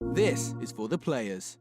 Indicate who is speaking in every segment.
Speaker 1: This is for the players.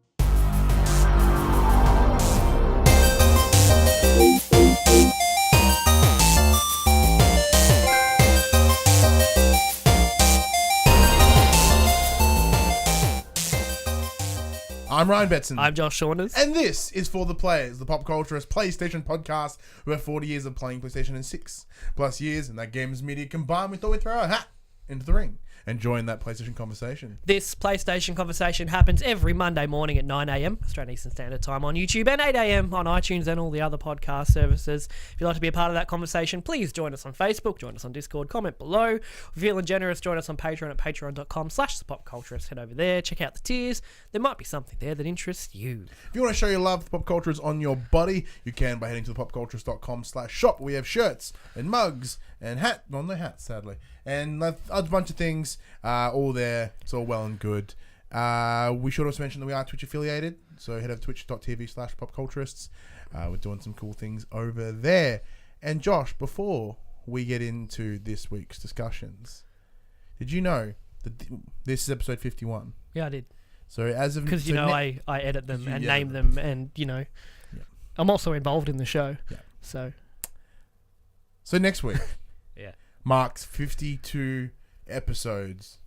Speaker 2: I'm Ryan Betson.
Speaker 3: I'm Josh Saunders.
Speaker 2: And this is For the Players, the pop culturist PlayStation podcast where 40 years of playing PlayStation and 6+ years in that games media combined, we thought we'd throw our hat into the ring and join that PlayStation conversation.
Speaker 3: This PlayStation conversation happens every Monday morning at 9 a.m. Australian Eastern Standard Time on YouTube and 8 a.m. on iTunes and all the other podcast services. If you'd like to be a part of that conversation, please join us on Facebook, join us on Discord, comment below. If you're feeling generous, join us on Patreon at patreon.com/thepopculturist. Head over there, check out the tiers. There might be something there that interests you.
Speaker 2: If you want to show your love for Pop Culturist on your body, you can by heading to thepopculturist.com/shop. We have shirts and mugs and no hats, sadly, and a bunch of things all there. It's all well and good. We should also mention that we are Twitch affiliated, so head over to twitch.tv/popculturists. We're doing some cool things over there. And Josh, before we get into this week's discussions, did you know that this is episode 51?
Speaker 3: Yeah, I did.
Speaker 2: So as of
Speaker 3: because I edit them and name them, and I'm also involved in the show.
Speaker 2: Yeah. So next week, marks 52 episodes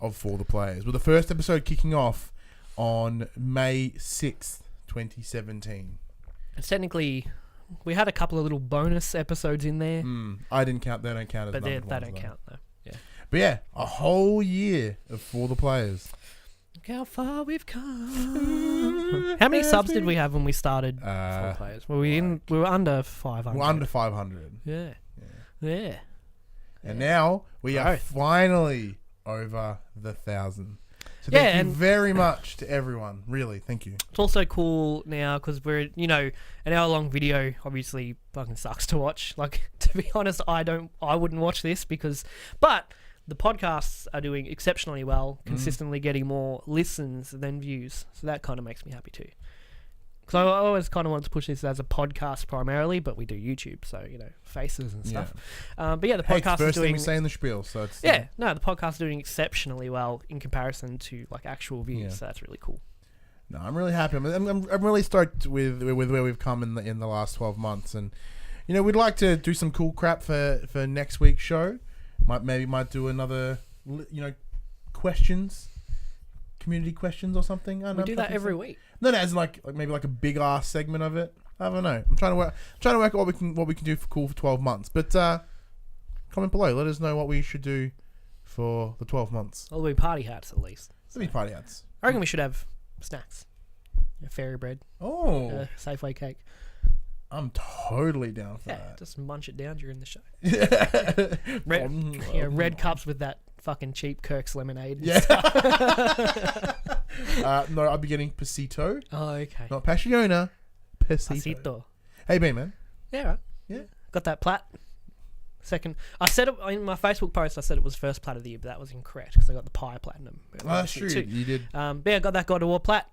Speaker 2: of For the Players, with the first episode kicking off on May 6th, 2017.
Speaker 3: And technically, we had a couple of little bonus episodes in there.
Speaker 2: I didn't count. They don't count as
Speaker 3: but they
Speaker 2: numbered ones,
Speaker 3: don't count, though. Yeah.
Speaker 2: But yeah, a whole year of For the Players.
Speaker 3: Look how far we've come. How many subs did we have when we started For the Players? Were we were under 500.
Speaker 2: We're under 500.
Speaker 3: Yeah.
Speaker 2: And now we are finally over the 1,000. So thank you very much to everyone. Really, thank you.
Speaker 3: It's also cool now because we're, an hour-long video obviously fucking sucks to watch. Like, to be honest, I wouldn't watch this but the podcasts are doing exceptionally well, consistently getting more listens than views. So that kind of makes me happy too. Because I always kind of want to push this as a podcast primarily, but we do YouTube, so, faces and stuff. But the podcast is
Speaker 2: first
Speaker 3: doing...
Speaker 2: thing we say in the spiel, so it's...
Speaker 3: the podcast is doing exceptionally well in comparison to, actual views, so that's really cool.
Speaker 2: No, I'm really happy. I'm really stoked with where we've come in the last 12 months. And, we'd like to do some cool crap for next week's show. Might do another, community questions or something. I don't know,
Speaker 3: we do that every week.
Speaker 2: No, as in maybe a big ass segment of it. I don't know. I'm trying to work out what we can do for cool for 12 months. But comment below. Let us know what we should do for the 12 months.
Speaker 3: Well, there'll be party hats at least.
Speaker 2: There'll be party hats.
Speaker 3: I reckon we should have snacks. Fairy bread.
Speaker 2: Oh.
Speaker 3: Safeway cake.
Speaker 2: I'm totally down for that.
Speaker 3: Just munch it down during the show. Red cups with that fucking cheap Kirk's lemonade.
Speaker 2: No, I'll be getting Pasito.
Speaker 3: Oh, okay.
Speaker 2: Not Passiona. Pasito. Hey, man.
Speaker 3: Yeah, right.
Speaker 2: Yeah.
Speaker 3: Got that plat. Second. I said it in my Facebook post. I said it was first plat of the year, but that was incorrect because I got the pie platinum.
Speaker 2: Oh, that's true. You did.
Speaker 3: I got that God of War plat.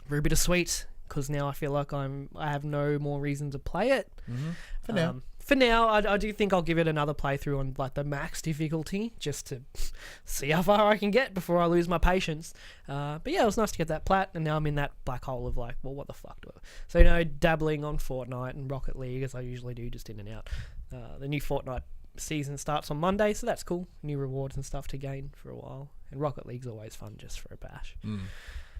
Speaker 3: Very bittersweet because now I feel like I have no more reason to play it.
Speaker 2: Mm-hmm.
Speaker 3: For now, I do think I'll give it another playthrough on the max difficulty just to see how far I can get before I lose my patience. But yeah, it was nice to get that plat, and now I'm in that black hole of well, what the fuck do I... So, dabbling on Fortnite and Rocket League as I usually do, just in and out. The new Fortnite season starts on Monday, so that's cool. New rewards and stuff to gain for a while. And Rocket League's always fun just for a bash.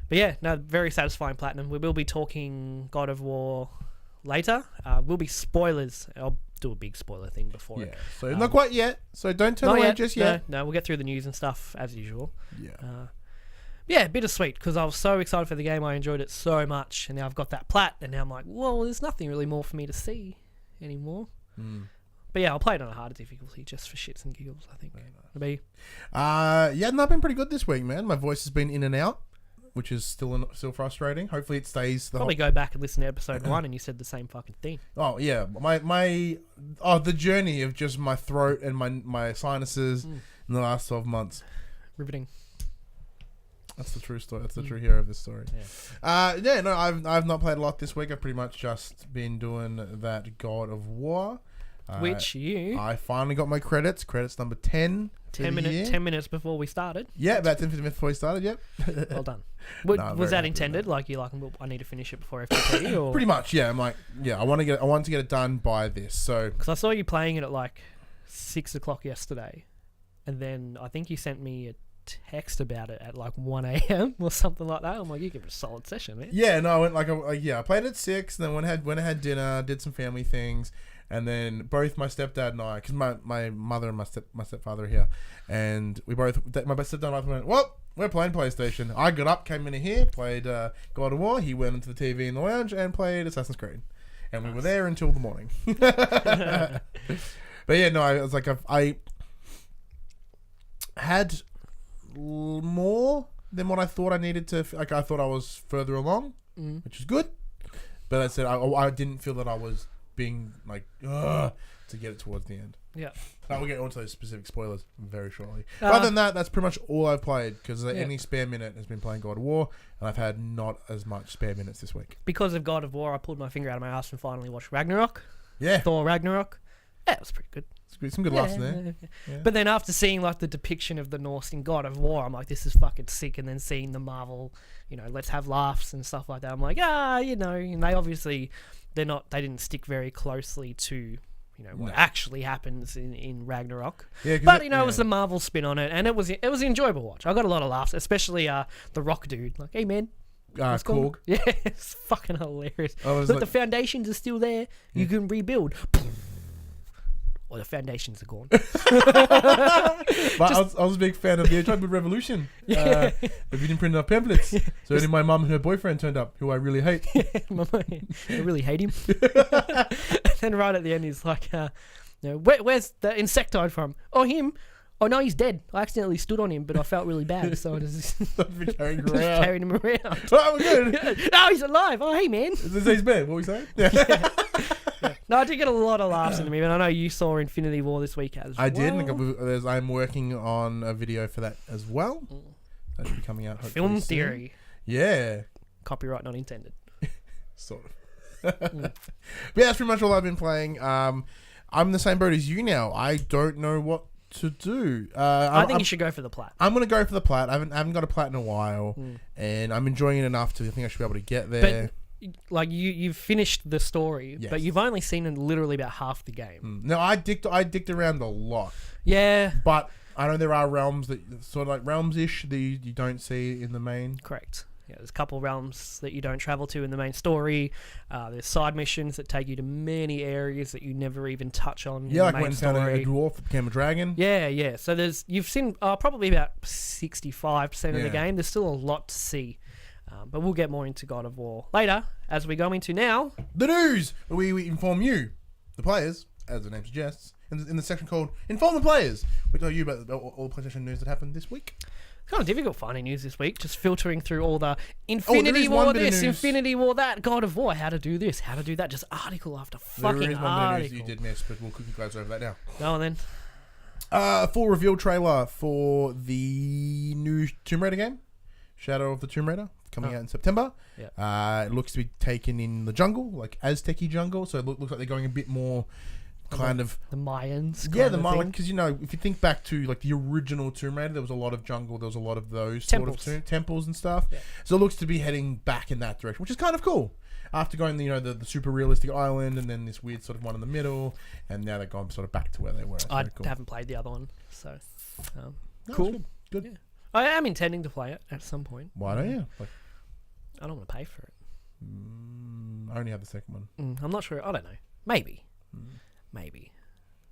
Speaker 3: But yeah, no, very satisfying platinum. We will be talking God of War later. Will be spoilers. I'll do a big spoiler thing before it.
Speaker 2: So not quite yet. So don't turn away just yet.
Speaker 3: No, we'll get through the news and stuff as usual.
Speaker 2: Yeah.
Speaker 3: Bittersweet because I was so excited for the game. I enjoyed it so much, and now I've got that plat, and now I'm like, well, there's nothing really more for me to see anymore. But yeah, I'll play it on a harder difficulty just for shits and giggles, I think.
Speaker 2: I've been pretty good this week, man. My voice has been in and out, which is still frustrating. Hopefully it stays.
Speaker 3: Probably go back and listen to episode 1 and you said the same fucking thing.
Speaker 2: Oh yeah, the journey of just my throat and my sinuses in the last 12 months.
Speaker 3: Riveting.
Speaker 2: That's the true story. That's the true hero of this story. I've not played a lot this week. I've pretty much just been doing that God of War.
Speaker 3: which
Speaker 2: I finally got my credits. Credits number 10.
Speaker 3: 10 minutes before we started.
Speaker 2: Yeah, about 10 minutes before we started, yep.
Speaker 3: Well done.
Speaker 2: No,
Speaker 3: Was
Speaker 2: very
Speaker 3: that
Speaker 2: happy with
Speaker 3: intended?
Speaker 2: that.
Speaker 3: Like, you're like, well, I need to finish it before FTP? Or?
Speaker 2: Pretty much, yeah. I'm like, I want to get it done by this. So,
Speaker 3: Because I saw you playing it at like 6 o'clock yesterday. And then I think you sent me a text about it at like 1 a.m. or something like that. I'm like, you give it a solid session, man.
Speaker 2: yeah, no, I went I played at 6, and then went and had dinner, did some family things, and then both my stepdad and I, because my mother and my stepfather are here, and my stepdad and I went, well, we're playing PlayStation. I got up, came in here, played God of War. He went into the TV in the lounge and played Assassin's Creed, and we were there until the morning. But yeah, no, I was like, I had more than what I thought I needed to. Like, I thought I was further along, which is good. But I said I didn't feel that I was being like to get it towards the end.
Speaker 3: Yeah.
Speaker 2: We'll get onto those specific spoilers very shortly. But other than that, that's pretty much all I've played, because any spare minute has been playing God of War, and I've had not as much spare minutes this week.
Speaker 3: Because of God of War, I pulled my finger out of my ass and finally watched Ragnarok.
Speaker 2: Yeah.
Speaker 3: Thor Ragnarok. Yeah, it was pretty good.
Speaker 2: Some good laughs in there. Yeah.
Speaker 3: But then after seeing like the depiction of the Norse in God of War, I'm like, this is fucking sick. And then seeing the Marvel, let's have laughs and stuff like that, I'm like, and they obviously they didn't stick very closely to what actually happens in Ragnarok. Yeah, but it was the Marvel spin on it, and it was an enjoyable watch. I got a lot of laughs, especially the Rock dude. Like, hey man.
Speaker 2: Korg.
Speaker 3: Yeah, it's fucking hilarious.
Speaker 2: Look,
Speaker 3: the foundations are still there. You can rebuild. Or the foundations are gone.
Speaker 2: But I was a big fan of the Tribal Revolution.
Speaker 3: Yeah.
Speaker 2: If you didn't print enough pamphlets. So only my mum and her boyfriend turned up, who I really hate.
Speaker 3: I really hate him. And then right at the end, he's like, where's the insectide from? Oh, him. Oh, no, he's dead. I accidentally stood on him, but I felt really bad, so I just carried him around.
Speaker 2: Oh, we're good.
Speaker 3: Oh, he's alive. Oh, hey, man.
Speaker 2: Is this his bed? What were we saying?
Speaker 3: Yeah. No, I did get a lot of laughs into me, but I know you saw Infinity War this week as well.
Speaker 2: I did. I'm working on a video for that as well. That should be coming out hopefully
Speaker 3: Film
Speaker 2: soon.
Speaker 3: theory.
Speaker 2: Yeah.
Speaker 3: Copyright not intended.
Speaker 2: Sort of. But yeah, that's pretty much all I've been playing. I'm in the same boat as you now. I don't know what to do.
Speaker 3: I think you should go for the plat.
Speaker 2: I'm going to go for the plat. I haven't got a plat in a while, and I'm enjoying it enough to think I should be able to get there.
Speaker 3: But like you've finished the story,
Speaker 2: Yes.
Speaker 3: but you've only seen literally about half the game.
Speaker 2: No, I dicked around a lot.
Speaker 3: Yeah,
Speaker 2: But I know there are realms that sort of like realms-ish that you don't see in the main.
Speaker 3: correct. Yeah, there's a couple realms that you don't travel to in the main story. There's side missions that take you to many areas that you never even touch on.
Speaker 2: Yeah,
Speaker 3: in
Speaker 2: like
Speaker 3: the
Speaker 2: when
Speaker 3: main
Speaker 2: you found a
Speaker 3: story.
Speaker 2: dwarf that became a dragon.
Speaker 3: Yeah. So you've seen probably about 65% of the game. There's still a lot to see. But we'll get more into God of War later, as we go into now.
Speaker 2: The news! We inform you, the players, as the name suggests, in the section called Inform the Players. We tell you about all the PlayStation news that happened this week.
Speaker 3: It's kind of difficult finding news this week, just filtering through all the Infinity
Speaker 2: one
Speaker 3: War
Speaker 2: bit of
Speaker 3: this,
Speaker 2: news.
Speaker 3: Infinity War that, God of War, how to do this, how to do that, just article after
Speaker 2: There
Speaker 3: fucking
Speaker 2: is one bit of
Speaker 3: article.
Speaker 2: news that you did miss, but we'll quickly glaze over that now.
Speaker 3: Go on then.
Speaker 2: Full reveal trailer for the new Tomb Raider game, Shadow of the Tomb Raider, coming out in September.
Speaker 3: Yeah.
Speaker 2: It looks to be taken in the jungle, like Aztec-y jungle, so it looks like they're going a bit more kind of...
Speaker 3: The Mayans.
Speaker 2: Yeah, the Mayan, because if you think back to like the original Tomb Raider, there was a lot of jungle, there was a lot of those
Speaker 3: Temples.
Speaker 2: sort of temples and stuff. Yeah. So it looks to be heading back in that direction, which is kind of cool. After going, the super realistic island, and then this weird sort of one in the middle, and now they've gone sort of back to where they were.
Speaker 3: I
Speaker 2: cool.
Speaker 3: haven't played the other one, so
Speaker 2: No,
Speaker 3: cool.
Speaker 2: Good.
Speaker 3: Yeah. I am intending to play it at some point.
Speaker 2: Why don't you? Like,
Speaker 3: I don't want to pay for it.
Speaker 2: I only have the second one.
Speaker 3: I'm not sure. I don't know. Maybe. Maybe.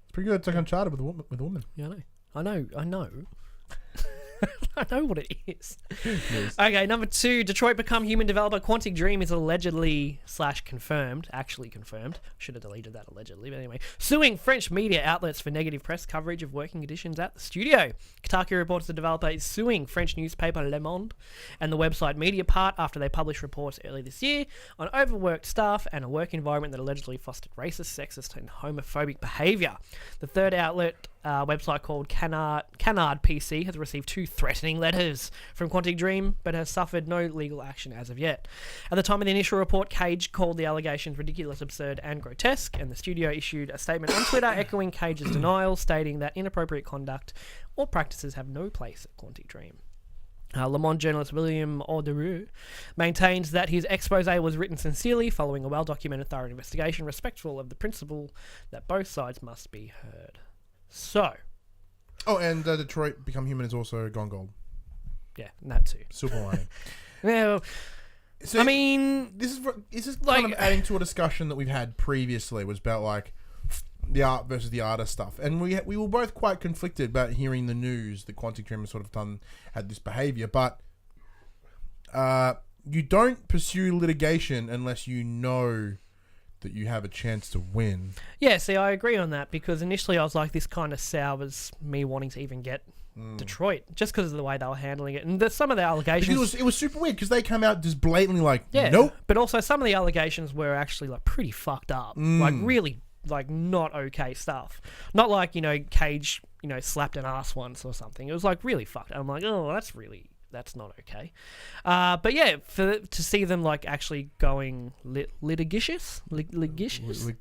Speaker 2: It's pretty good. It's like Uncharted with a woman.
Speaker 3: Yeah, I know. I know. I know what it is.
Speaker 2: Yes.
Speaker 3: Okay, number 2, Detroit Become Human developer Quantic Dream is allegedly actually confirmed. Should have deleted that allegedly, but anyway. Suing French media outlets for negative press coverage of working conditions at the studio. Kotaku reports the developer is suing French newspaper Le Monde and the website Mediapart after they published reports early this year on overworked staff and a work environment that allegedly fostered racist, sexist, and homophobic behaviour. The third outlet website called Canard PC has received 2 threatening letters from Quantic Dream, but has suffered no legal action as of yet. At the time of the initial report, Cage called the allegations ridiculous, absurd, and grotesque, and the studio issued a statement on Twitter echoing Cage's denial, stating that inappropriate conduct or practices have no place at Quantic Dream. Le Monde journalist William Audereau maintains that his expose was written sincerely, following a well-documented thorough investigation, respectful of the principle that both sides must be heard. So...
Speaker 2: Oh, and Detroit Become Human is also gone gold.
Speaker 3: Yeah, and that too.
Speaker 2: Silver lining.
Speaker 3: Well,
Speaker 2: So
Speaker 3: I mean...
Speaker 2: This is
Speaker 3: like-
Speaker 2: kind of adding to a discussion that we've had previously, was about, like, the art versus the artist stuff. And we were both quite conflicted about hearing the news that Quantic Dream has sort of had this behavior. But you don't pursue litigation unless you know that you have a chance to win.
Speaker 3: Yeah, see, I agree on that, because initially I was like, this kind of sours me wanting to even get Detroit, just because of the way they were handling it. And some of the allegations...
Speaker 2: It was super weird, because they came out just blatantly like,
Speaker 3: yeah,
Speaker 2: nope.
Speaker 3: But also some of the allegations were actually like pretty fucked up. Like really like not okay stuff. Not like, Cage, slapped an ass once or something. It was like really fucked. I'm like, oh, that's not okay. But yeah, to see them like actually going litigious,
Speaker 2: Litigious?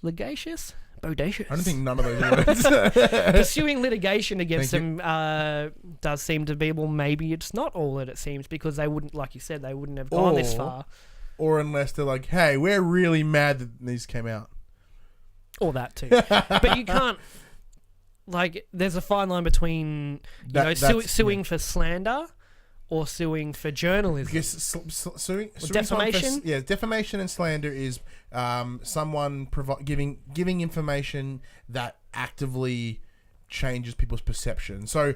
Speaker 3: bodacious.
Speaker 2: I don't think none of those words.
Speaker 3: Pursuing litigation against
Speaker 2: Thank
Speaker 3: them does seem to be, well, maybe it's not all that it seems, because they wouldn't, like you said, they wouldn't have gone this far.
Speaker 2: Or unless they're like, hey, we're really mad that these came out.
Speaker 3: Or that too. But you can't, like, there's a fine line between suing for slander or suing for journalism.
Speaker 2: Because suing
Speaker 3: defamation?
Speaker 2: Defamation and slander is someone giving information that actively changes people's perception. So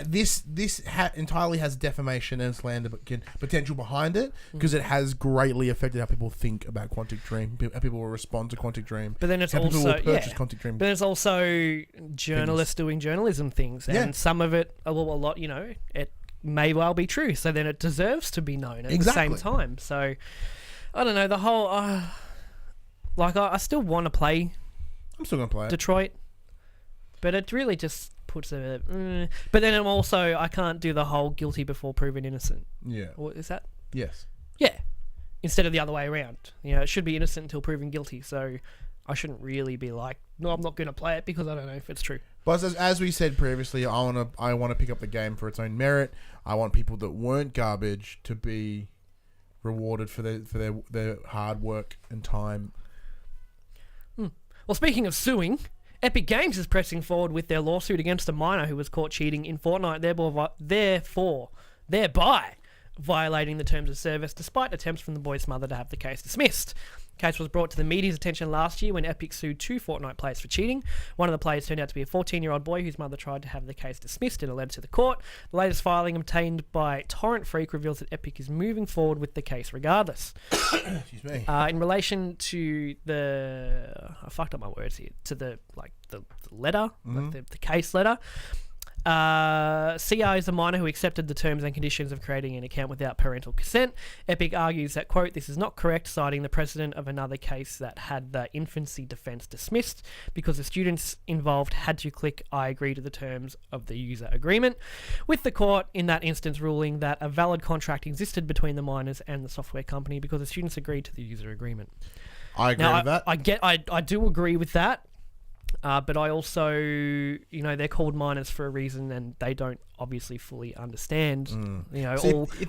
Speaker 2: this entirely has defamation and slander potential behind it, because it has greatly affected how people think about Quantic Dream, how people will respond to Quantic Dream.
Speaker 3: But then it's
Speaker 2: how
Speaker 3: also
Speaker 2: people will purchase Quantic Dream.
Speaker 3: But there's also journalists doing journalism things, and some of it, a lot, it may well be true. So then it deserves to be known at the same time. So I don't know, the whole I still want to play.
Speaker 2: I'm still gonna play
Speaker 3: Detroit, but it really just puts a. But then I can't do the whole guilty before proven innocent.
Speaker 2: Yeah.
Speaker 3: Or is that?
Speaker 2: Yes.
Speaker 3: Yeah. Instead of the other way around. It should be innocent until proven guilty. So I shouldn't really be like, no, I'm not going to play it because I don't know if it's true.
Speaker 2: But as we said previously, I want to pick up the game for its own merit. I want people that weren't garbage to be rewarded for their hard work and time.
Speaker 3: Well, speaking of suing, Epic Games is pressing forward with their lawsuit against a minor who was caught cheating in Fortnite, thereby violating the terms of service, despite attempts from the boy's mother to have the case dismissed. The case was brought to the media's attention last year when Epic sued 2 Fortnite players for cheating. One of the players turned out to be a 14-year-old boy whose mother tried to have the case dismissed in a letter to the court. The latest filing obtained by Torrent Freak reveals that Epic is moving forward with the case regardless.
Speaker 2: Excuse me.
Speaker 3: In relation to I fucked up my words here, to the letter, like the case letter. CR is a minor who accepted the terms and conditions of creating an account without parental consent. Epic argues that, quote, this is not correct, citing the precedent of another case that had the infancy defense dismissed because the students involved had to click I agree to the terms of the user agreement, with the court in that instance ruling that a valid contract existed between the minors and the software company because the students agreed to the user agreement.
Speaker 2: I agree with that.
Speaker 3: I do agree with that. But I also, they're called minors for a reason, and they don't obviously fully understand,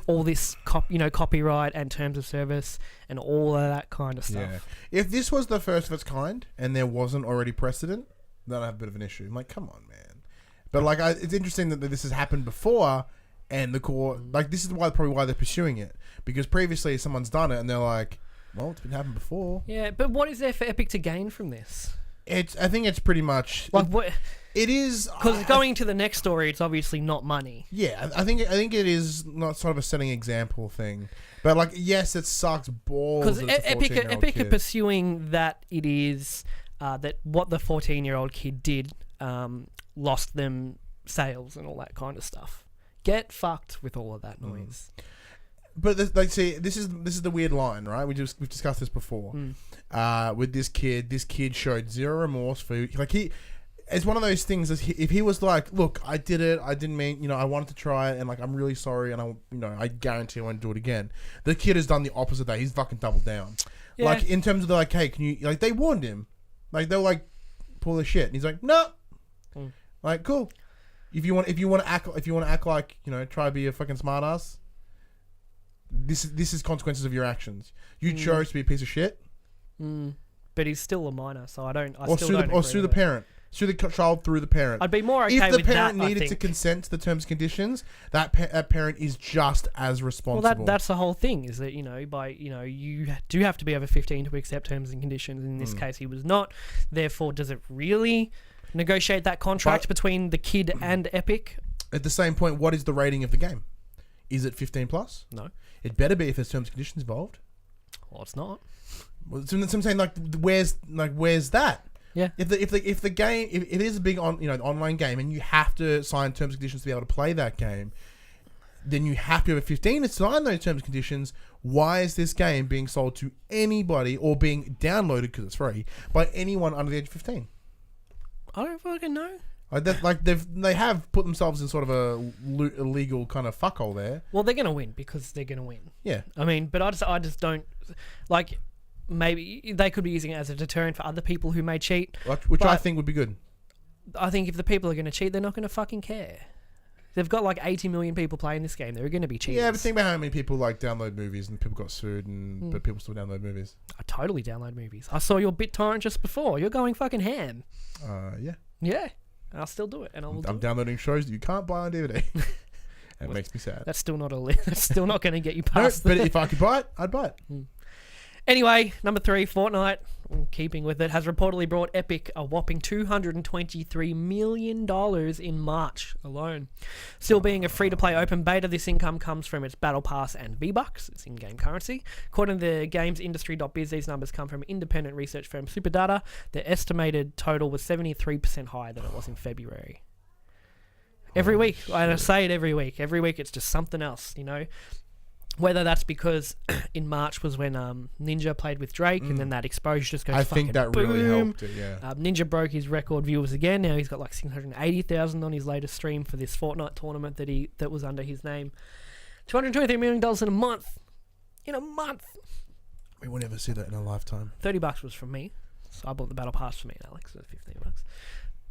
Speaker 3: all this, copyright and terms of service and all of that kind of stuff.
Speaker 2: Yeah. If this was the first of its kind and there wasn't already precedent, then I have a bit of an issue. I'm like, come on, man. But it's interesting that this has happened before, and the court, this is probably why they're pursuing it, because previously someone's done it and they're like, well, it's been happened before.
Speaker 3: Yeah, but what is there for Epic to gain from this?
Speaker 2: I think it's pretty much
Speaker 3: what
Speaker 2: it is,
Speaker 3: because going to the next story, it's obviously not money.
Speaker 2: Yeah, I think it is not sort of a setting example thing, but yes, it sucks balls.
Speaker 3: Because Epic are pursuing that it is that what the 14-year-old kid did lost them sales and all that kind of stuff. Get fucked with all of that noise.
Speaker 2: But see, this is the weird line, right? We've discussed this before. With this kid showed zero remorse for it's one of those things. If he was like, "Look, I did it. I didn't mean. I wanted to try it, and like, I'm really sorry, and I guarantee I won't do it again." The kid has done the opposite. That he's fucking doubled down.
Speaker 3: Yeah.
Speaker 2: Like in terms of the like, hey, can you like? They warned him. Like they're like, pull the shit, and he's like, no. Like cool. If you want to act like try to be a fucking smartass. This is consequences of your actions. You chose to be a piece of shit.
Speaker 3: But he's still a minor, so I don't.
Speaker 2: Sue the parent. Sue the child through the parent.
Speaker 3: I'd be more okay
Speaker 2: with that. If the
Speaker 3: parent
Speaker 2: needed to consent to the terms and conditions, that parent is just as responsible.
Speaker 3: Well, that's the whole thing. Is that you do have to be over 15 to accept terms and conditions. In this case, he was not. Therefore, does it really negotiate that contract between the kid and Epic? At
Speaker 2: the same point, what is the rating of the game? Is it 15 plus?
Speaker 3: No. It
Speaker 2: better be if there's terms and conditions involved.
Speaker 3: Well, it's not.
Speaker 2: Well, so I'm saying, where's that?
Speaker 3: Yeah.
Speaker 2: If the game if it is a big online game and you have to sign terms and conditions to be able to play that game, then you have to have a 15 to sign those terms and conditions. Why is this game being sold to anybody or being downloaded because it's free by anyone under the age of 15?
Speaker 3: I don't fucking know.
Speaker 2: They have put themselves in sort of a illegal kind of fuckhole there.
Speaker 3: Well, they're gonna win because they're gonna win.
Speaker 2: Yeah.
Speaker 3: I mean, but I just don't like. Maybe they could be using it as a deterrent for other people who may cheat.
Speaker 2: Which I think would be good.
Speaker 3: I think if the people are going to cheat, they're not going to fucking care. They've got like 80 million people playing this game. They're going to be cheaters.
Speaker 2: Yeah, but think about how many people download movies and people got sued, but people still download movies.
Speaker 3: I totally download movies. I saw your BitTorrent just before. You're going fucking ham.
Speaker 2: Yeah.
Speaker 3: Yeah. I'll still do it, and I'm
Speaker 2: downloading shows that you can't buy on DVD. It makes me sad.
Speaker 3: That's still not That's still not going to get you past.
Speaker 2: But if I could buy it, I'd buy it.
Speaker 3: Anyway, number 3, Fortnite, keeping with it, has reportedly brought Epic a whopping $223 million in March alone. Still being a free-to-play open beta, this income comes from its Battle Pass and V-Bucks, its in-game currency. According to the gamesindustry.biz, these numbers come from independent research firm Superdata. The estimated total was 73% higher than it was in February. Every week, I say it every week. Every week it's just something else, Whether that's because in March was when Ninja played with Drake and then that exposure just goes fucking
Speaker 2: think that
Speaker 3: boom.
Speaker 2: really helped it, yeah.
Speaker 3: Ninja broke his record viewers again. Now he's got like 680,000 on his latest stream for this Fortnite tournament that was under his name. $223 million in a month. In a month.
Speaker 2: We will never see that in a lifetime.
Speaker 3: $30 was from me. So I bought the Battle Pass for me and Alex. It was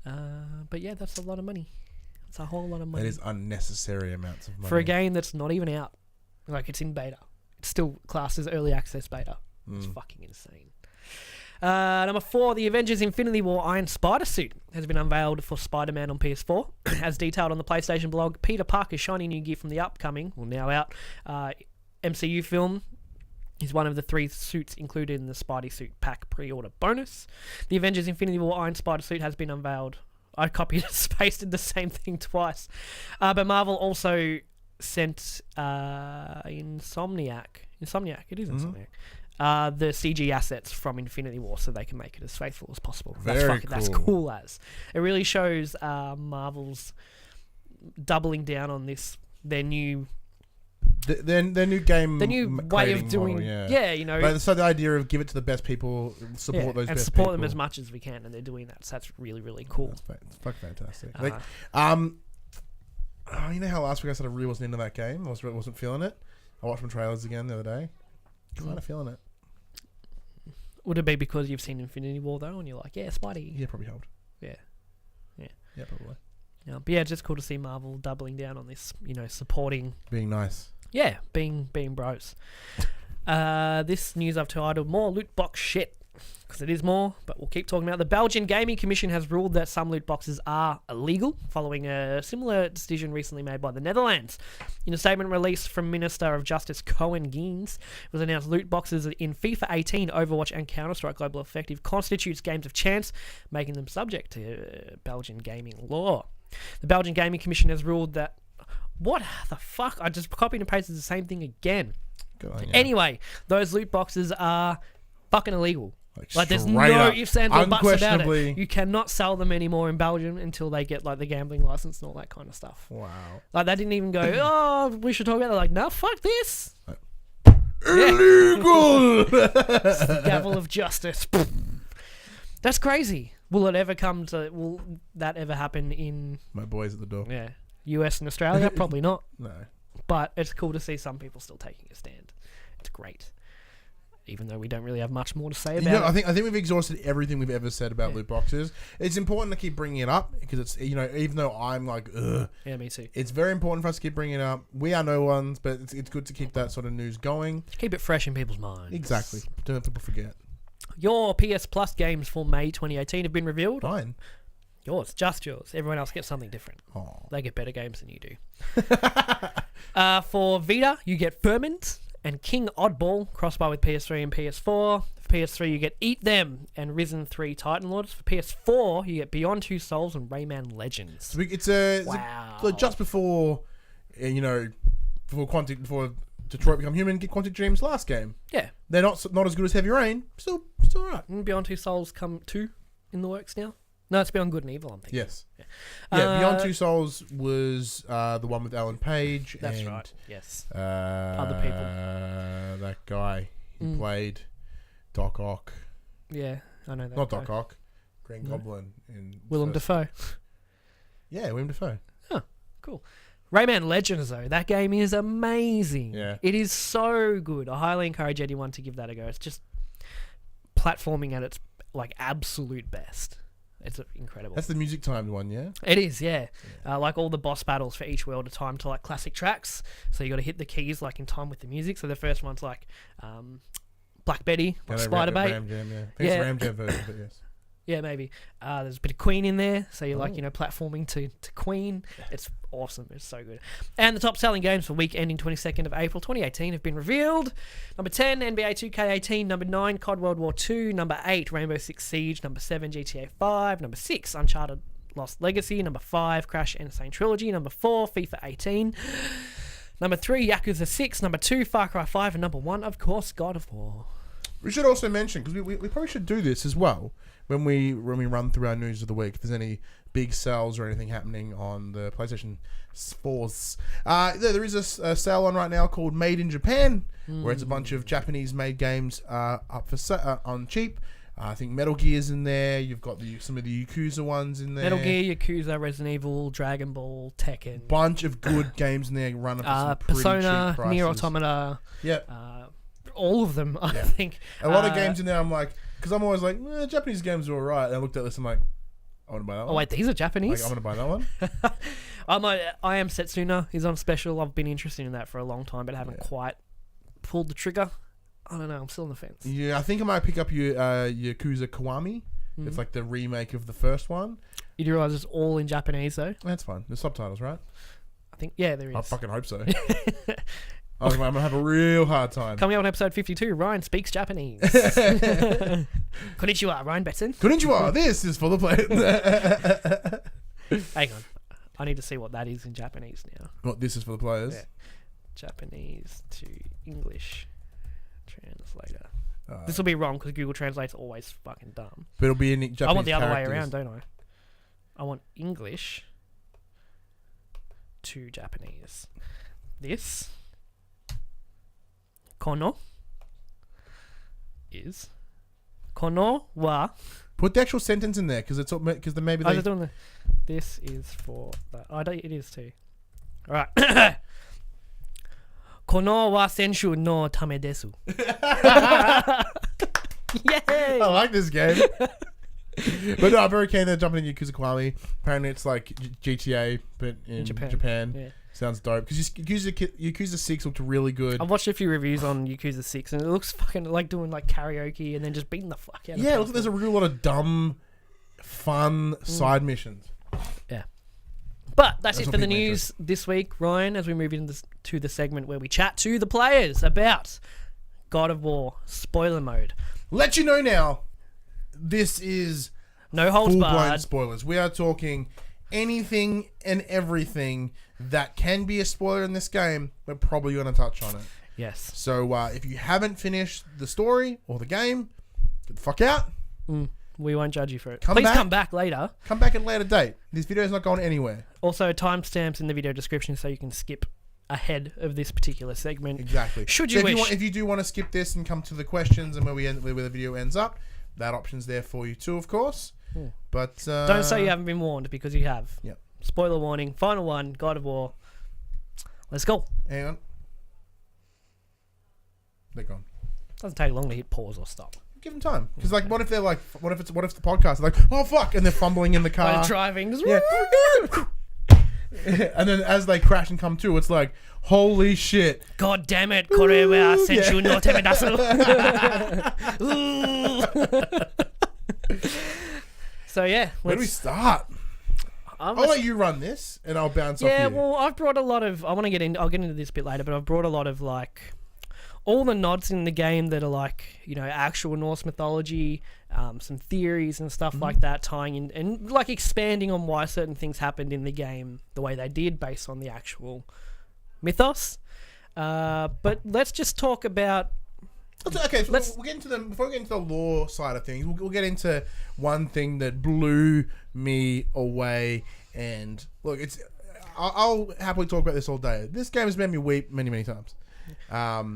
Speaker 3: $15. But yeah, that's a lot of money. It's a whole lot of money.
Speaker 2: That is unnecessary amounts of money.
Speaker 3: For a game that's not even out. Like, it's in beta. It's still classed as early access beta. It's fucking insane. Number 4, the Avengers Infinity War Iron Spider suit has been unveiled for Spider-Man on PS4. As detailed on the PlayStation blog, Peter Parker's shiny new gear from the upcoming, or now out, MCU film is one of the 3 suits included in the Spidey suit pack pre-order bonus. The Avengers Infinity War Iron Spider suit has been unveiled. I copied and pasted the same thing twice. But Marvel also sent Insomniac. It is Insomniac. The CG assets from Infinity War so they can make it as faithful as possible. That's cool as. It really shows Marvel's doubling down on this, their new
Speaker 2: their new game,
Speaker 3: the new way of doing
Speaker 2: model,
Speaker 3: so
Speaker 2: the idea of give it to the best people, support those
Speaker 3: and
Speaker 2: best
Speaker 3: support
Speaker 2: people.
Speaker 3: them as much as we can, and they're doing that, so that's really, really cool.
Speaker 2: It's fucking fantastic. You know how last week I said I really wasn't into that game? I wasn't feeling it. I watched some trailers again the other day. Kind of feeling it.
Speaker 3: Would it be because you've seen Infinity War though, and you're like, yeah, Spidey?
Speaker 2: Yeah, probably helped.
Speaker 3: Yeah,
Speaker 2: probably.
Speaker 3: Yeah, but yeah, it's just cool to see Marvel doubling down on this. Supporting,
Speaker 2: being nice.
Speaker 3: Yeah, being bros. This news I've titled "More Loot Box Shit." Because it is more, but we'll keep talking about it. The Belgian Gaming Commission has ruled that some loot boxes are illegal, following a similar decision recently made by the Netherlands. In a statement released from Minister of Justice Koen Geens, it was announced loot boxes in FIFA 18, Overwatch and Counter-Strike Global Offensive constitutes games of chance, making them subject to Belgian gaming law. The Belgian Gaming Commission has ruled that... What the fuck? I just copied and pasted the same thing again.
Speaker 2: Good on you.
Speaker 3: Anyway, those loot boxes are fucking illegal. Like there's no ifs, ands, or buts about it. You cannot sell them anymore in Belgium until they get like the gambling license and all that kind of stuff.
Speaker 2: Wow.
Speaker 3: Like they didn't even go, oh, we should talk about it. Like, no, fuck this.
Speaker 2: Illegal!
Speaker 3: It's the gavel of justice. That's crazy. Will it ever come to? Will that ever happen in
Speaker 2: My boys at the door.
Speaker 3: US and Australia? Probably not.
Speaker 2: No.
Speaker 3: But it's cool to see some people still taking a stand. It's great. Even though we don't really have much more to say about it.
Speaker 2: I think we've exhausted everything we've ever said about loot boxes. It's important to keep bringing it up because it's, even though I'm like, ugh.
Speaker 3: Yeah, me too.
Speaker 2: It's very important for us to keep bringing it up. We are no ones, but it's good to keep that sort of news going.
Speaker 3: Keep it fresh in people's minds.
Speaker 2: Exactly. Don't let people forget.
Speaker 3: Your PS Plus games for May 2018 have been revealed.
Speaker 2: Fine.
Speaker 3: Yours, just yours. Everyone else gets something different.
Speaker 2: Oh.
Speaker 3: They get better games than you do. For Vita, you get Ferment and King Oddball, crossbar with PS3 and PS4. For PS3, you get Eat Them and Risen 3 Titan Lords. For PS4, you get Beyond Two Souls and Rayman Legends.
Speaker 2: So it's just before, before Detroit Become Human, get Quantic Dream's last game.
Speaker 3: Yeah.
Speaker 2: They're not as good as Heavy Rain. Still alright.
Speaker 3: Beyond Two Souls come 2 in the works now. No, it's Beyond Good and Evil, I'm thinking.
Speaker 2: Yes. Yeah, Beyond Two Souls was the one with Alan Page.
Speaker 3: That's
Speaker 2: and,
Speaker 3: right, yes.
Speaker 2: Other
Speaker 3: people.
Speaker 2: That guy. He played Doc Ock.
Speaker 3: Yeah, I know that.
Speaker 2: Not Doc Ock. Green Goblin.
Speaker 3: Willem Dafoe.
Speaker 2: Yeah, Willem Dafoe.
Speaker 3: Huh, cool. Rayman Legends, though, that game is amazing.
Speaker 2: Yeah.
Speaker 3: It is so good. I highly encourage anyone to give that a go. It's just platforming at its absolute best. It's incredible.
Speaker 2: That's the music timed one, yeah?
Speaker 3: It is, yeah. All the boss battles for each world are timed to classic tracks. So you got to hit the keys in time with the music. So the first one's Black Betty, Spider Bait.
Speaker 2: Ram Jam, yeah. I think it's Ram Jam version, but yes.
Speaker 3: Yeah, maybe. There's a bit of Queen in there, so you're platforming to Queen. It's awesome. It's so good. And the top selling games for week ending 22nd of April 2018 have been revealed. Number 10, NBA 2K18. Number 9, COD World War 2. Number 8, Rainbow Six Siege. Number 7, GTA 5. Number 6, Uncharted Lost Legacy. Number 5, Crash Insane Trilogy. Number 4, FIFA 18. Number 3, Yakuza 6. Number 2, Far Cry 5. And number 1, of course, God of War.
Speaker 2: We should also mention, because we probably should do this as well, when we run through our news of the week, if there's any big sales or anything happening on the PlayStation 4s. There is a sale on right now called Made in Japan, where it's a bunch of Japanese-made games up for on cheap. I think Metal Gear's in there. You've got some of the Yakuza ones in there.
Speaker 3: Metal Gear, Yakuza, Resident Evil, Dragon Ball, Tekken.
Speaker 2: Bunch of good games in there running for some pretty
Speaker 3: Persona,
Speaker 2: cheap prices.
Speaker 3: Nier Automata.
Speaker 2: Yep.
Speaker 3: All of them, I think.
Speaker 2: A lot of games in there, I'm like, because I'm always like, Japanese games are alright. And I looked at this, I'm like, I want to buy that one.
Speaker 3: Oh, wait, these are Japanese?
Speaker 2: I want to buy that one.
Speaker 3: I Am Setsuna is on special. I've been interested in that for a long time, but I haven't quite pulled the trigger. I don't know. I'm still on the fence.
Speaker 2: Yeah, I think I might pick up Yakuza Kiwami. It's like the remake of the first one.
Speaker 3: You do realise it's all in Japanese, though?
Speaker 2: That's fine. There's subtitles, right?
Speaker 3: I think, yeah, there is.
Speaker 2: I fucking hope so. I'm going to have a real hard time.
Speaker 3: Coming up on episode 52, Ryan speaks Japanese. Konnichiwa, Ryan Betson.
Speaker 2: Konnichiwa, this is for the players.
Speaker 3: Hang on. I need to see what that is in Japanese now.
Speaker 2: What, this is for the players?
Speaker 3: Yeah. Japanese to English translator. This will be wrong because Google Translate's always fucking dumb.
Speaker 2: But it'll be in Japanese
Speaker 3: I want the other way
Speaker 2: characters.
Speaker 3: around, don't I? I want English to Japanese. This kono is kono wa.
Speaker 2: Put the actual sentence in there because maybe
Speaker 3: they're doing this is for that. It is too. All right. Kono wa senshu no tame desu. Yay!
Speaker 2: I like this game. But no, I'm very keen to jumping in Yakuza Kiwami. Apparently it's like GTA, but in Japan. Yeah. Sounds dope. Because Yakuza 6 looked really good.
Speaker 3: I've watched a few reviews on Yakuza 6 and it looks fucking like doing karaoke and then just beating the fuck out of people.
Speaker 2: Yeah, it looks like there's a real lot of dumb, fun side missions.
Speaker 3: Yeah. But that's it for the news this week, Ryan, as we move into the segment where we chat to the players about God of War spoiler mode.
Speaker 2: Let you know now, this is
Speaker 3: no holds
Speaker 2: full-blown
Speaker 3: barred
Speaker 2: spoilers. We are talking anything and everything that can be a spoiler in this game. We're probably going to touch on it.
Speaker 3: Yes.
Speaker 2: So if you haven't finished the story or the game, get the fuck out.
Speaker 3: We won't judge you for it.
Speaker 2: Come
Speaker 3: back later.
Speaker 2: Come back at a later date. This video is not going anywhere.
Speaker 3: Also, timestamps in the video description so you can skip ahead of this particular segment.
Speaker 2: Exactly.
Speaker 3: Should you wish.
Speaker 2: If you do want to skip this and come to the questions and where the video ends up, that option's there for you too, of course. But
Speaker 3: Don't say you haven't been warned, because you have.
Speaker 2: Yep.
Speaker 3: Spoiler warning. Final one. God of War. Let's go.
Speaker 2: Hang on. They're gone.
Speaker 3: Doesn't take long to hit pause or stop.
Speaker 2: Give them time, because like, what if they're like, what if the podcast is like, oh fuck, and they're fumbling in the car,
Speaker 3: Like driving. Just
Speaker 2: yeah. And then as they crash and come to, it's like, holy shit.
Speaker 3: God damn it, Korewa Senshu no Temedasu. So yeah,
Speaker 2: Where do we start? I'll let you run this, and I'll bounce off you.
Speaker 3: Yeah, well, I've brought a lot of. I'll get into this a bit later, but I've brought a lot of like all the nods in the game that are like, you know, actual Norse mythology, some theories and stuff like that, tying in and like expanding on why certain things happened in the game the way they did based on the actual mythos. But let's just talk about.
Speaker 2: Okay, so we'll get into before we get into the lore side of things, we'll get into one thing that blew me away. And look, I'll happily talk about this all day. This game has made me weep many, many times.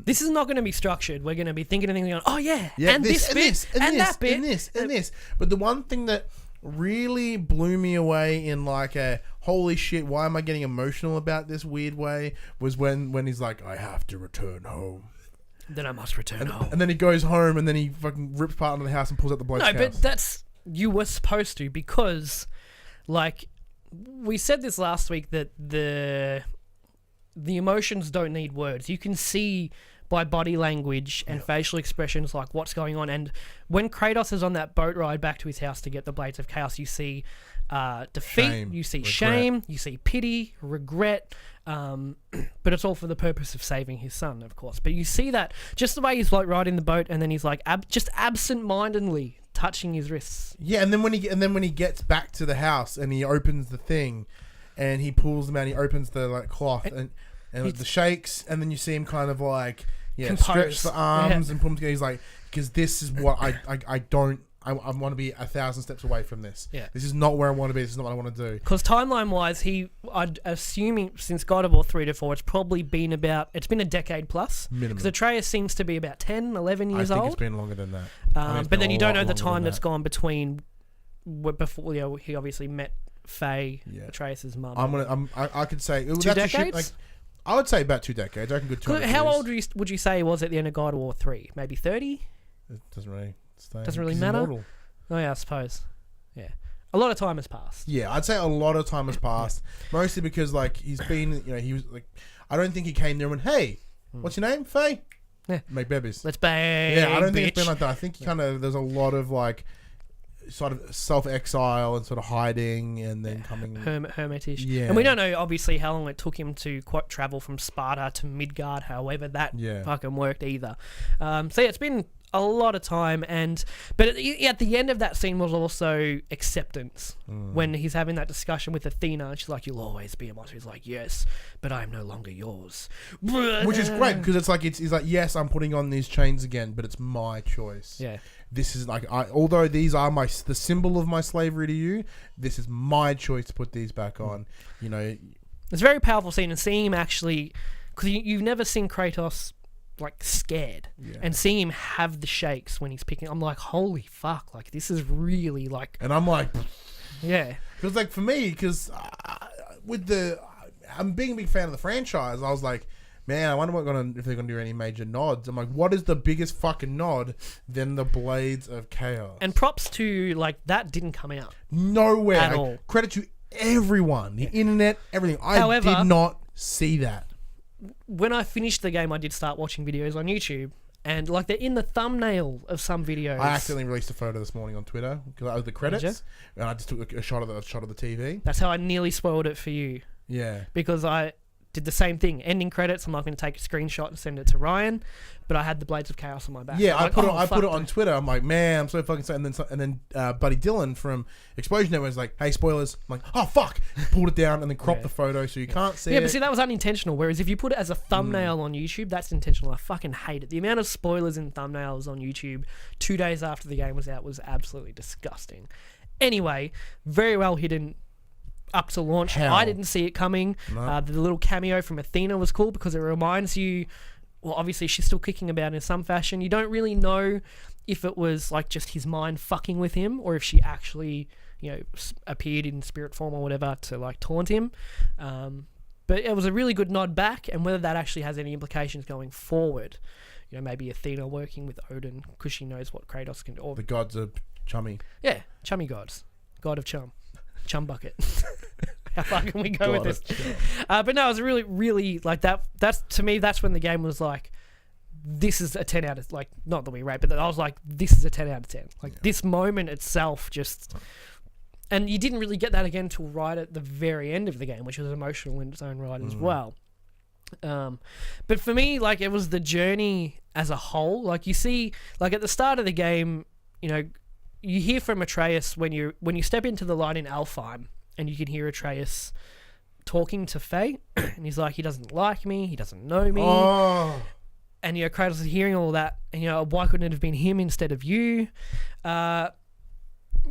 Speaker 3: This is not going to be structured. We're going to be thinking of things going, oh yeah, and
Speaker 2: this
Speaker 3: bit, and that bit,
Speaker 2: and this. But the one thing that really blew me away in like a holy shit, why am I getting emotional about this weird way, was when he's like, I have to return home.
Speaker 3: Then I must return home.
Speaker 2: And then he goes home and then he fucking rips part of the house and pulls out the bloke's house.
Speaker 3: No, but that's, you were supposed to, because like we said this last week that the emotions don't need words. You can see by body language and facial expressions like what's going on. And when Kratos is on that boat ride back to his house to get the Blades of Chaos, you see defeat, you see shame, you see pity, regret, but it's all for the purpose of saving his son, of course. But you see that just the way he's like riding the boat, and then he's like just absent-mindedly touching his wrists.
Speaker 2: Yeah, and then when he gets back to the house and he opens the thing, and he pulls them out, he opens the like cloth and the shakes, and then you see him kind of like stretch the arms and put them together. He's like, because this is what I don't. I want to be 1,000 steps away from this. Yeah. This is not where I want to be. This is not what I want to do.
Speaker 3: Because timeline-wise, I'd assuming since God of War 3 to 4, it's probably been it's been a decade plus.
Speaker 2: Minimum.
Speaker 3: Because Atreus seems to be about 10, 11 years old.
Speaker 2: I think it's been longer than that.
Speaker 3: But then you don't know the time that's gone between before he obviously met Faye, Atreus' mum.
Speaker 2: I could say
Speaker 3: 2 decades.
Speaker 2: I would say about 2 decades. I reckon good 2 years.
Speaker 3: How old would you say he was at the end of God of War 3? Maybe 30?
Speaker 2: It doesn't really.
Speaker 3: Doesn't really matter. Immortal. Oh yeah, I suppose. Yeah, a lot of time has passed.
Speaker 2: Yeah, I'd say a lot of time has passed. Mostly because like he's been, he was like, I don't think he came there and went, hey, what's your name? Faye.
Speaker 3: Yeah,
Speaker 2: make babies.
Speaker 3: Let's bang.
Speaker 2: Yeah, I don't think it's been like that. I think he kind of there's a lot of like sort of self-exile and sort of hiding and then coming
Speaker 3: hermitish.
Speaker 2: Yeah,
Speaker 3: and we don't know obviously how long it took him to travel from Sparta to Midgard. However, that fucking worked either. So yeah, it's been a lot of time, but at the end of that scene was also acceptance when he's having that discussion with Athena, and she's like, "You'll always be a monster." He's like, "Yes, but I am no longer yours,"
Speaker 2: which is great because it's like he's like, "Yes, I'm putting on these chains again, but it's my choice."
Speaker 3: Yeah,
Speaker 2: this is like although these are the symbol of my slavery to you, this is my choice to put these back on. You know,
Speaker 3: it's a very powerful scene, and seeing him actually, because you've never seen Kratos like scared, and seeing him have the shakes when he's picking, I'm like, holy fuck, like this is really like,
Speaker 2: and I'm like,
Speaker 3: yeah,
Speaker 2: because like for me, because I'm being a big fan of the franchise, I was like, man, I wonder if they're gonna do any major nods. I'm like, what is the biggest fucking nod than the Blades of Chaos?
Speaker 3: And props to like that didn't come out
Speaker 2: nowhere
Speaker 3: at all.
Speaker 2: Credit to everyone, the internet, everything. However, I did not see that.
Speaker 3: When I finished the game, I did start watching videos on YouTube, and like they're in the thumbnail of some videos.
Speaker 2: I accidentally released a photo this morning on Twitter because I was the credits, and I just took a shot of the TV.
Speaker 3: That's how I nearly spoiled it for you.
Speaker 2: Yeah,
Speaker 3: because I did the same thing. Ending credits. I'm not going to take a screenshot and send it to Ryan, but I had the Blades of Chaos on my back.
Speaker 2: Yeah, I put it on Twitter. I'm like, man, I'm so fucking sad. And then Buddy Dylan from Explosion Network was like, hey, spoilers. I'm like, oh fuck, pulled it down and then cropped the photo so you can't see it.
Speaker 3: Yeah, but see, that was unintentional. Whereas if you put it as a thumbnail on YouTube, that's intentional. I fucking hate it. The amount of spoilers in thumbnails on YouTube 2 days after the game was out was absolutely disgusting. Anyway, very well hidden up to launch. I didn't see it coming. No. The little cameo from Athena was cool because it reminds you well, obviously she's still kicking about in some fashion. You don't really know if it was like just his mind fucking with him, or if she actually, appeared in spirit form or whatever to like taunt him. But it was a really good nod back, and whether that actually has any implications going forward. Maybe Athena working with Odin because she knows what Kratos can do. Or,
Speaker 2: The gods are chummy.
Speaker 3: yeah, chummy gods. God of chum. Chum bucket. How far can we go with this? But no, it was really, really like that. That's, to me, that's when the game was like, this is a 10 out of, like, not that we rate, but I was like, this is a 10 out of 10. Like, this moment itself just... And you didn't really get that again until right at the very end of the game, which was emotional in its own right as well. But for me, like, it was the journey as a whole. Like, you see, like, at the start of the game, you hear from Atreus when you step into the light in Alfheim, and you can hear Atreus talking to Faye, and he's like, he doesn't like me, he doesn't know me.
Speaker 2: Oh.
Speaker 3: And, Kratos is hearing all that, and, why couldn't it have been him instead of you?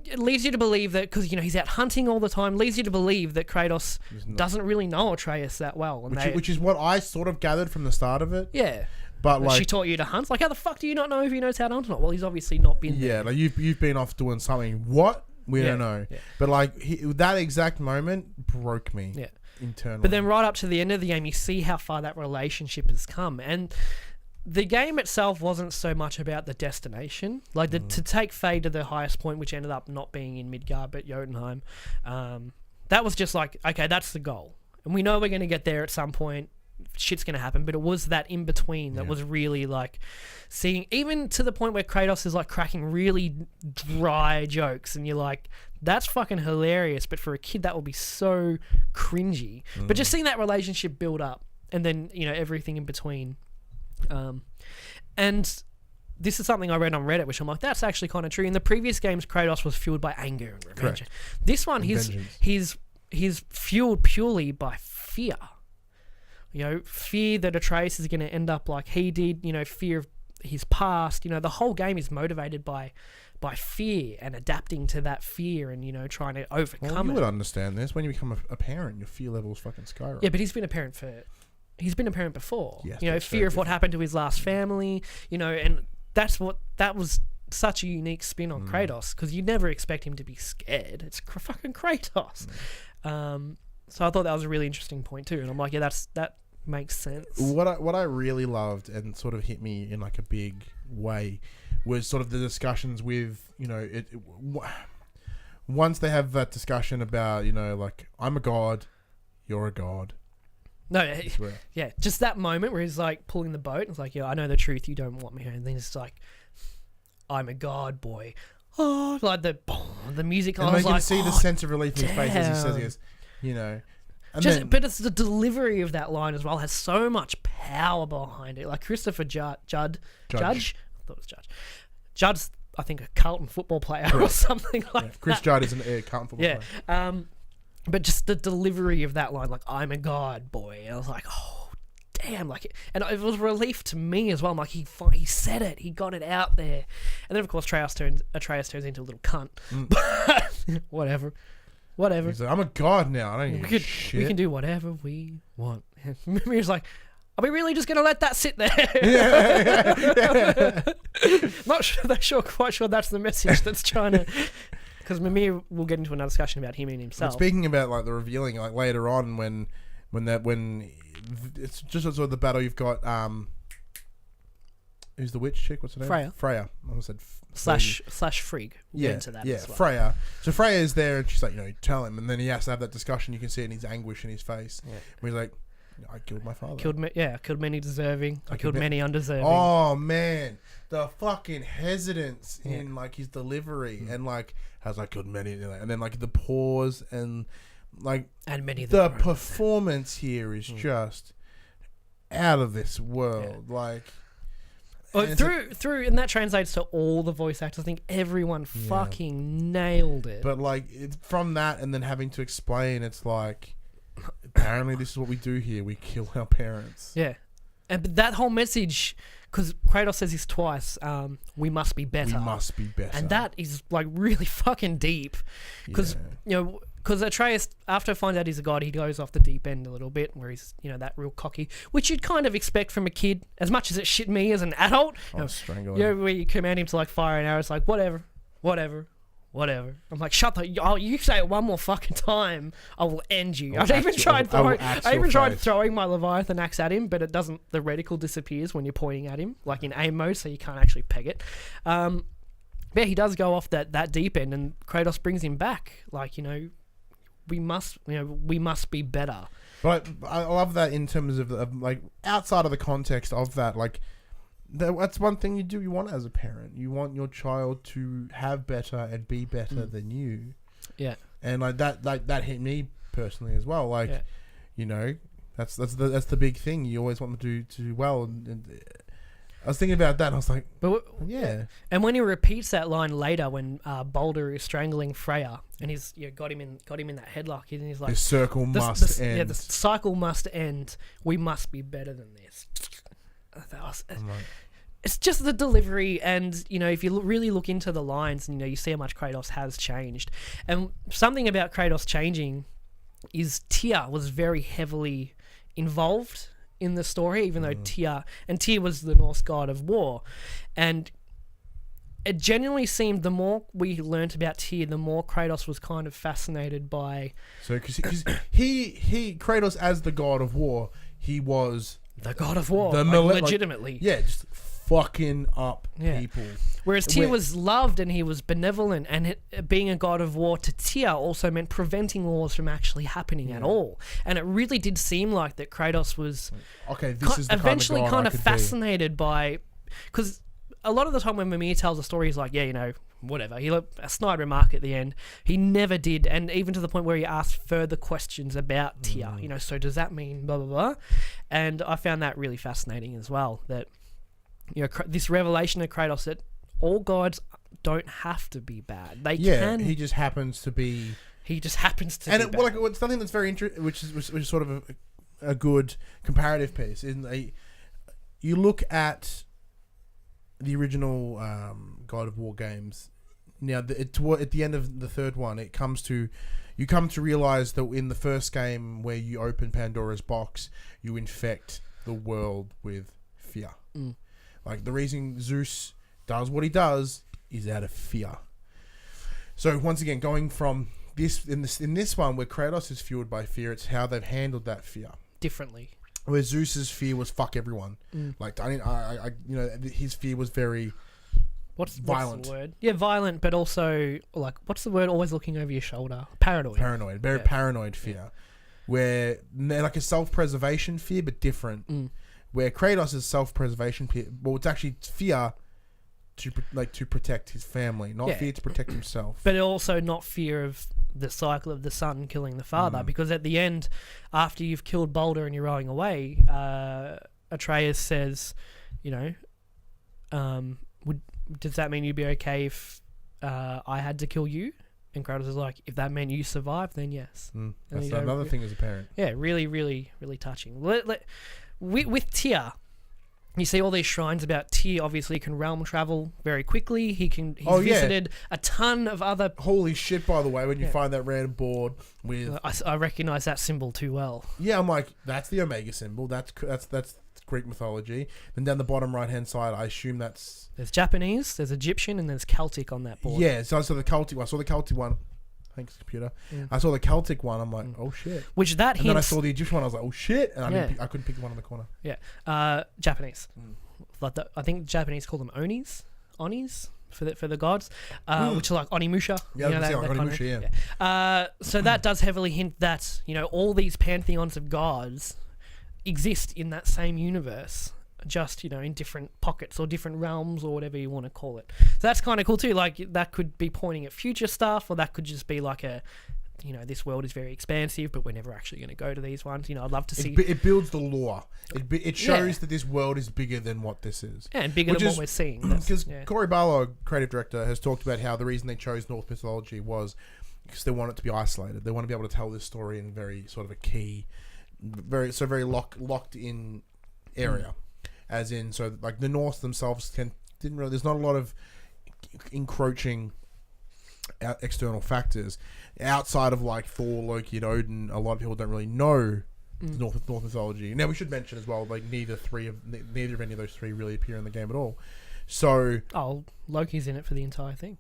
Speaker 3: It leads you to believe that, because, he's out hunting all the time, leads you to believe that Kratos doesn't really know Atreus that well. And
Speaker 2: Which is what I sort of gathered from the start of it.
Speaker 3: Yeah.
Speaker 2: But like,
Speaker 3: she taught you to hunt. Like, how the fuck do you not know if he knows how to hunt or not? Well, he's obviously not been there.
Speaker 2: Yeah, like you've been off doing something. What? We don't know.
Speaker 3: Yeah.
Speaker 2: But like that exact moment broke me.
Speaker 3: Yeah.
Speaker 2: Internally.
Speaker 3: But then right up to the end of the game, you see how far that relationship has come. And the game itself wasn't so much about the destination. Like, to take Faye to the highest point, which ended up not being in Midgard, but Jotunheim. That was just like, okay, that's the goal. And we know we're going to get there at some point. Shit's going to happen. But it was that in-between that was really, like, seeing... Even to the point where Kratos is, like, cracking really dry jokes. And you're like, that's fucking hilarious. But for a kid, that will be so cringy. But just seeing that relationship build up. And then, everything in between... and this is something I read on Reddit, which I'm like, that's actually kind of true. In the previous games, Kratos was fueled by anger and revenge.
Speaker 2: Correct.
Speaker 3: This one, he's fueled purely by fear. Fear that Atreus is going to end up like he did. Fear of his past. The whole game is motivated by fear and adapting to that fear and trying to overcome
Speaker 2: you
Speaker 3: it.
Speaker 2: would understand this when you become a parent. Your fear levels fucking skyrocket.
Speaker 3: Yeah, but he's been a parent before.
Speaker 2: Yes,
Speaker 3: Fear of what happened to his last family, and that was such a unique spin on Kratos, because you never expect him to be scared. It's fucking Kratos. So I thought that was a really interesting point too, and I'm like, yeah, that makes sense.
Speaker 2: What I really loved and sort of hit me in like a big way was sort of the discussions with, once they have that discussion about, like, I'm a god, you're a god.
Speaker 3: No, yeah, just that moment where he's like pulling the boat. It's like, I know the truth. You don't want me here. And then it's like, I'm a god, boy. Oh, like the music.
Speaker 2: And
Speaker 3: I was
Speaker 2: you
Speaker 3: like,
Speaker 2: can see the sense of relief in his face as he says, he goes, And
Speaker 3: but it's the delivery of that line as well has so much power behind it. Like Christopher Judge. I thought it was Judge. Judd's, I think, a Carlton football player or something like that.
Speaker 2: Chris Judd is a Carlton football player.
Speaker 3: But just the delivery of that line, like, I'm a god, boy. And I was like, oh, damn. And it was relief to me as well. I'm like, he said it. He got it out there. And then, of course, Atreus turns into a little cunt. Whatever.
Speaker 2: He's like, I'm a god now. I don't give a shit.
Speaker 3: We can do whatever we want. Mimir's like, are we really just going to let that sit there? Not quite sure that's the message that's trying to... Because Mimir will get into another discussion about him and himself.
Speaker 2: But speaking about like the revealing, like later on when it's just sort of the battle, you've got who's the witch chick? What's her name? Freya. I almost said
Speaker 3: slash Frigg. We'll get into that as well.
Speaker 2: Freya. So Freya is there, and she's like, tell him, and then he has to have that discussion. You can see it in his anguish in his face. Yeah. Where he's like, I killed my father.
Speaker 3: Killed many deserving. I killed many undeserving.
Speaker 2: Oh man, the fucking hesitance in like his delivery and like has I killed many, and then like the pause and like
Speaker 3: and many
Speaker 2: the performance here is just out of this world. Like
Speaker 3: through and that translates to all the voice actors. I think everyone fucking nailed it.
Speaker 2: But like it's from that and then having to explain, it's like. Apparently, this is what we do here. We kill our parents.
Speaker 3: Yeah, but that whole message, because Kratos says this twice. We must be better.
Speaker 2: We must be better,
Speaker 3: and that is like really fucking deep. Because because Atreus, after he finds out he's a god, he goes off the deep end a little bit, where he's, that real cocky, which you'd kind of expect from a kid, as much as it shit me as an adult. Where you command him to like fire an arrow, it's like whatever. I'm like, shut the. Oh, you say it one more fucking time, I will end you. I even tried throwing my Leviathan axe at him, but it doesn't. The reticle disappears when you're pointing at him, like in aim mode, so you can't actually peg it. But he does go off that deep end, and Kratos brings him back. Like, we must be better.
Speaker 2: But I love that in terms of like outside of the context of that, like that's one thing you do. You want as a parent, you want your child to have better and be better than you. Yeah, and like that hit me personally as well. Like, that's the big thing. You always want them to do well, and I was thinking about that, and I was like, yeah. And
Speaker 3: when he repeats that line later, when Baldur is strangling Freya, and he's got him in that headlock, and he's like,
Speaker 2: the circle must end.
Speaker 3: Yeah, the cycle must end. We must be better than this. It's just the delivery, and if you really look into the lines, and you see how much Kratos has changed. And something about Kratos changing is Tyr was very heavily involved in the story, even though Tyr was the Norse god of war, and it genuinely seemed the more we learnt about Tyr, the more Kratos was kind of fascinated by.
Speaker 2: So because he Kratos as the god of war, he was
Speaker 3: the god of war, legitimately,
Speaker 2: just fucking up people.
Speaker 3: Whereas Tyr was loved and he was benevolent, and being a god of war to Tyr also meant preventing wars from actually happening at all. And it really did seem like that Kratos was eventually kind of fascinated by, because a lot of the time when Mimir tells a story, he's like, whatever. He let a snide remark at the end. He never did, and even to the point where he asked further questions about Tyr. So does that mean blah blah blah? And I found that really fascinating as well. That this revelation of Kratos that all gods don't have to be bad. They can.
Speaker 2: He just happens to be.
Speaker 3: He just happens to. And
Speaker 2: be bad. It's something that's very interesting, which is sort of a good comparative piece. You look at the original God of War games. Now, at the end of the third one, you come to realize that in the first game, where you open Pandora's box, you infect the world with fear. Like, the reason Zeus does what he does is out of fear. So once again, going from this in this one where Kratos is fueled by fear, it's how they've handled that fear
Speaker 3: differently.
Speaker 2: Where Zeus's fear was fuck everyone. Like his fear was very violent.
Speaker 3: What's the word? Yeah, violent, but also like what's the word? Always looking over your shoulder. Paranoid.
Speaker 2: Very paranoid fear. Where like a self-preservation fear, but different. Where Kratos' self-preservation fear, well, it's actually fear to protect his family, not fear to protect himself.
Speaker 3: But also not fear of the cycle of the son killing the father, because at the end, after you've killed Baldur and you're rowing away, Atreus says, does that mean you'd be okay if I had to kill you? And Kratos is like, if that meant you survived, then yes.
Speaker 2: That's another thing as a parent.
Speaker 3: Yeah, really, really, really touching. With Tyr, you see all these shrines about Tyr. Obviously, he can realm travel very quickly. He's visited a ton of other.
Speaker 2: Holy shit! By the way, when you find that random board with,
Speaker 3: I recognize that symbol too well.
Speaker 2: Yeah, I'm like, that's the Omega symbol. That's Greek mythology. Then down the bottom right hand side, I assume there's
Speaker 3: Japanese, there's Egyptian, and there's Celtic on that board.
Speaker 2: Yeah, so I saw the Celtic one. Thanks, computer. I saw the Celtic one. I'm like, oh shit.
Speaker 3: And then
Speaker 2: I saw the Egyptian one. I was like, oh shit. And I couldn't pick the one in the corner.
Speaker 3: Yeah. Japanese. I think Japanese call them onis for the gods, which are like Onimusha.
Speaker 2: Yeah, Onimusha.
Speaker 3: So that does heavily hint that all these pantheons of gods exist in that same universe. Just in different pockets or different realms or whatever you want to call it. So that's kind of cool too. Like that could be pointing at future stuff, or that could just be like this world is very expansive, but we're never actually going to go to these ones. I'd love to see.
Speaker 2: It builds the lore. It shows that this world is bigger than what this is.
Speaker 3: Yeah, and bigger than what we're seeing.
Speaker 2: Because Corey Barlow, creative director, has talked about how the reason they chose Norse mythology was because they want it to be isolated. They want to be able to tell this story in very sort of a key, very locked in area. As in, so like the Norse themselves there's not a lot of encroaching external factors outside of like Thor, Loki, and Odin. A lot of people don't really know Norse mythology. Now we should mention as well, like neither of any of those three really appear in the game at all. So
Speaker 3: Loki's in it for the entire thing.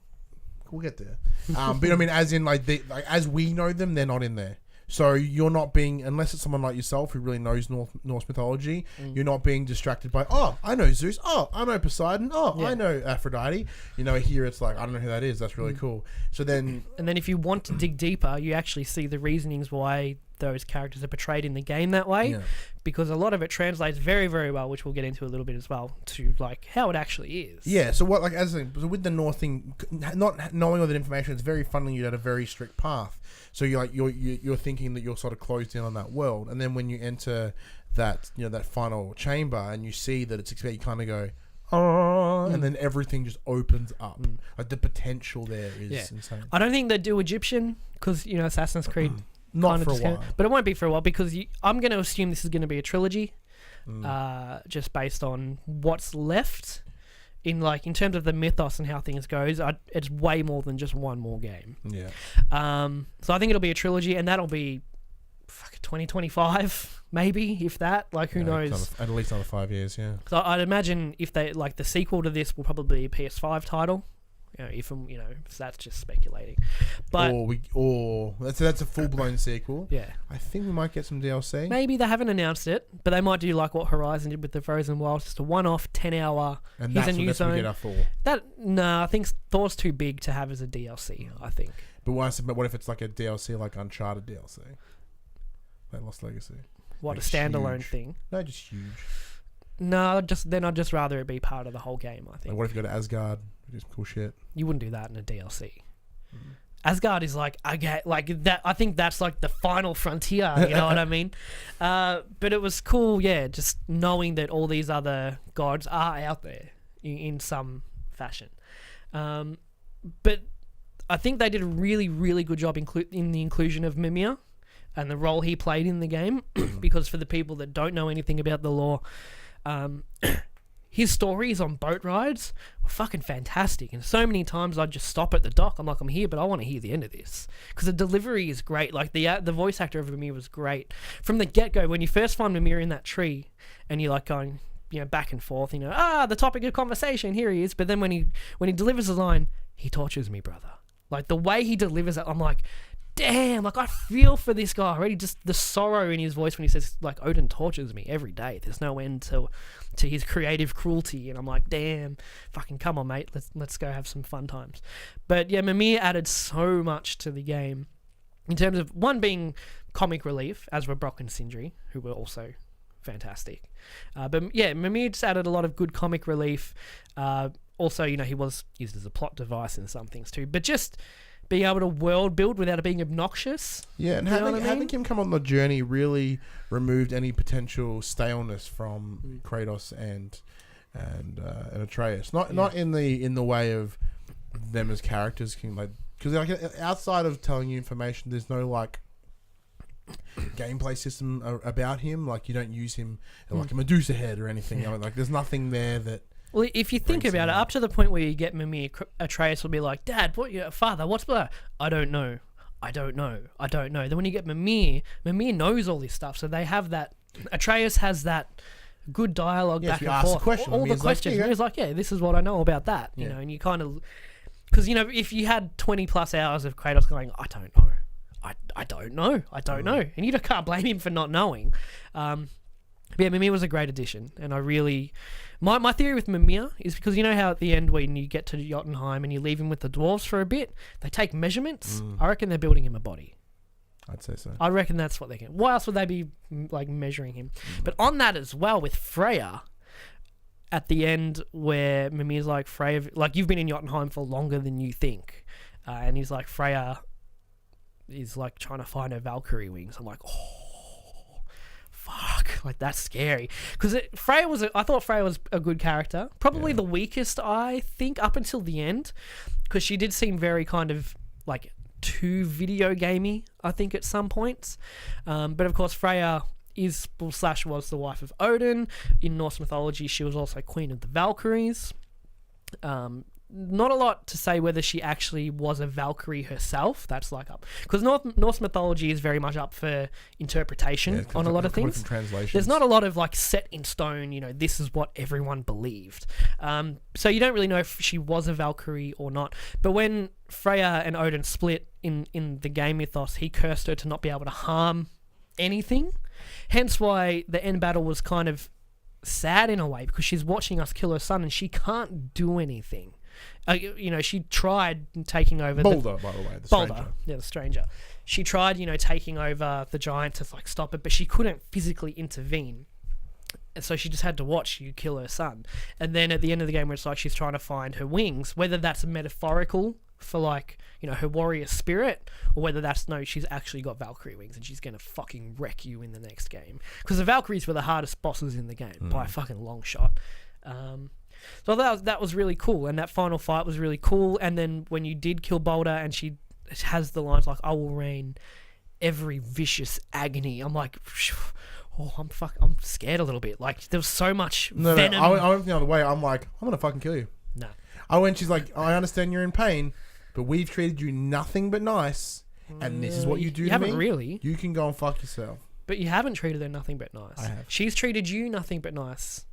Speaker 2: We'll get there. But I mean, as in like as we know them, they're not in there. So you're not being, unless it's someone like yourself who really knows Norse mythology, you're not being distracted by, oh, I know Zeus, oh, I know Poseidon, I know Aphrodite. You know, here it's like, I don't know who that is. That's really cool. So then...
Speaker 3: And then if you want to dig deeper, you actually see the reasonings why those characters are portrayed in the game that way, because a lot of it translates very, very well, which we'll get into a little bit as well, to like how it actually is.
Speaker 2: Yeah, so what, like, so with the North thing, not knowing all that information, it's very funneling you down a very strict path. So you're thinking that you're sort of closed in on that world, and then when you enter that that final chamber and you see that it's expected, you kind of go, oh, and then everything just opens up. Like the potential there is insane.
Speaker 3: I don't think they do Egyptian because Assassin's Creed.
Speaker 2: Not for a while.
Speaker 3: But it won't be for a while because I'm going to assume this is going to be a trilogy, just based on what's left in terms of the mythos and how things goes. It's way more than just one more game.
Speaker 2: Yeah.
Speaker 3: So I think it'll be a trilogy, and that'll be 2025 maybe, if that. Like who knows?
Speaker 2: At least another 5 years. Yeah.
Speaker 3: So I'd imagine if they the sequel to this will probably be a PS5 title. If that's just speculating, but
Speaker 2: that's a full blown sequel.
Speaker 3: Yeah,
Speaker 2: I think we might get some DLC.
Speaker 3: Maybe they haven't announced it, but they might do like what Horizon did with the Frozen Wilds, just a one-off 10-hour.
Speaker 2: And here's a new zone. We get our Thor.
Speaker 3: I think Thor's too big to have as a DLC. I think.
Speaker 2: But what if it's like a DLC, like Uncharted DLC, like Lost Legacy?
Speaker 3: What, like a standalone thing?
Speaker 2: No, just huge.
Speaker 3: No, then I'd just rather it be part of the whole game. I think.
Speaker 2: Like what if you go to Asgard? Do some cool shit.
Speaker 3: You wouldn't do that in a DLC. Asgard is like that. I think that's like the final frontier. You know what I mean? But it was cool, just knowing that all these other gods are out there in some fashion. But I think they did a really, really good job in the inclusion of Mimir and the role he played in the game. Because for the people that don't know anything about the lore, his stories on boat rides were fucking fantastic. And so many times I'd just stop at the dock. I'm like, I'm here, but I want to hear the end of this. Because the delivery is great. Like, the voice actor of Mimir was great. From the get-go, when you first find Mimir in that tree, and you're like going, back and forth, the topic of conversation, here he is. But then when he delivers a line, he tortures me, brother. Like, the way he delivers it, I'm like, damn, like I feel for this guy already. Just the sorrow in his voice when he says, like, Odin tortures me every day. There's no end to his creative cruelty. And I'm like, damn, fucking come on, mate. Let's go have some fun times. But yeah, Mimir added so much to the game in terms of one being comic relief, as were Brock and Sindri, who were also fantastic. But yeah, Mimir just added a lot of good comic relief. Also, he was used as a plot device in some things too. But just being able to world build without it being obnoxious.
Speaker 2: Yeah, and having him come on the journey really removed any potential staleness from Kratos and Atreus. Not in the way of them as characters, because outside of telling you information, there's no like gameplay system about him. Like you don't use him like a Medusa head or anything. Like there's nothing there that.
Speaker 3: Well, if you think about it, up to the point where you get Mimir, Atreus will be like, Dad, Father, what's that? I don't know. Then when you get Mimir knows all this stuff. So they have that, Atreus has that good dialogue back and forth. All the questions. He's like, yeah, this is what I know about that. You know, and you kind of, because, if you had 20 plus hours of Kratos going, I don't know. I don't know. And you can't blame him for not knowing. But yeah, Mimir was a great addition. And I really... My theory with Mimir is because how at the end when you get to Jotunheim and you leave him with the dwarves for a bit, they take measurements. I reckon they're building him a body.
Speaker 2: I'd say so.
Speaker 3: I reckon that's what they're getting. Why else would they be like measuring him? But on that as well with Freya, at the end where Mimir's like, Freya, like you've been in Jotunheim for longer than you think. And he's like, Freya is like trying to find her Valkyrie wings. I'm like, oh. Fuck, like that's scary. Because I thought Freya was a good character. Probably the weakest, I think, up until the end. Because she did seem very kind of like too video gamey, I think, at some points. But of course, Freya was the wife of Odin. In Norse mythology, she was also queen of the Valkyries. not a lot to say whether she actually was a Valkyrie herself. That's like up because Norse mythology is very much up for interpretation on a lot of things. There's not a lot of like set in stone. This is what everyone believed. So you don't really know if she was a Valkyrie or not. But when Freya and Odin split in the game mythos, he cursed her to not be able to harm anything. Hence why the end battle was kind of sad in a way, because she's watching us kill her son and she can't do anything. She tried taking over
Speaker 2: Balder, by the way, the stranger.
Speaker 3: The stranger. She tried, taking over the giant to like stop it, but she couldn't physically intervene. And so she just had to watch you kill her son. And then at the end of the game, where it's like she's trying to find her wings, whether that's metaphorical for like, her warrior spirit, or whether that's she's actually got Valkyrie wings and she's gonna fucking wreck you in the next game. Because the Valkyries were the hardest bosses in the game by a fucking long shot. So that was really cool, and that final fight was really cool. And then when you did kill Balder, and she has the lines like, "I will rain every vicious agony," I'm like, oh, I'm scared a little bit. Like there was so much venom.
Speaker 2: I went the other way. I'm like, I'm gonna fucking kill you.
Speaker 3: No.
Speaker 2: She's like, I understand you're in pain, but we've treated you nothing but nice, and this is what you do to me.
Speaker 3: You haven't really.
Speaker 2: You can go and fuck yourself.
Speaker 3: But you haven't treated her nothing but nice.
Speaker 2: I have.
Speaker 3: She's treated you nothing but nice.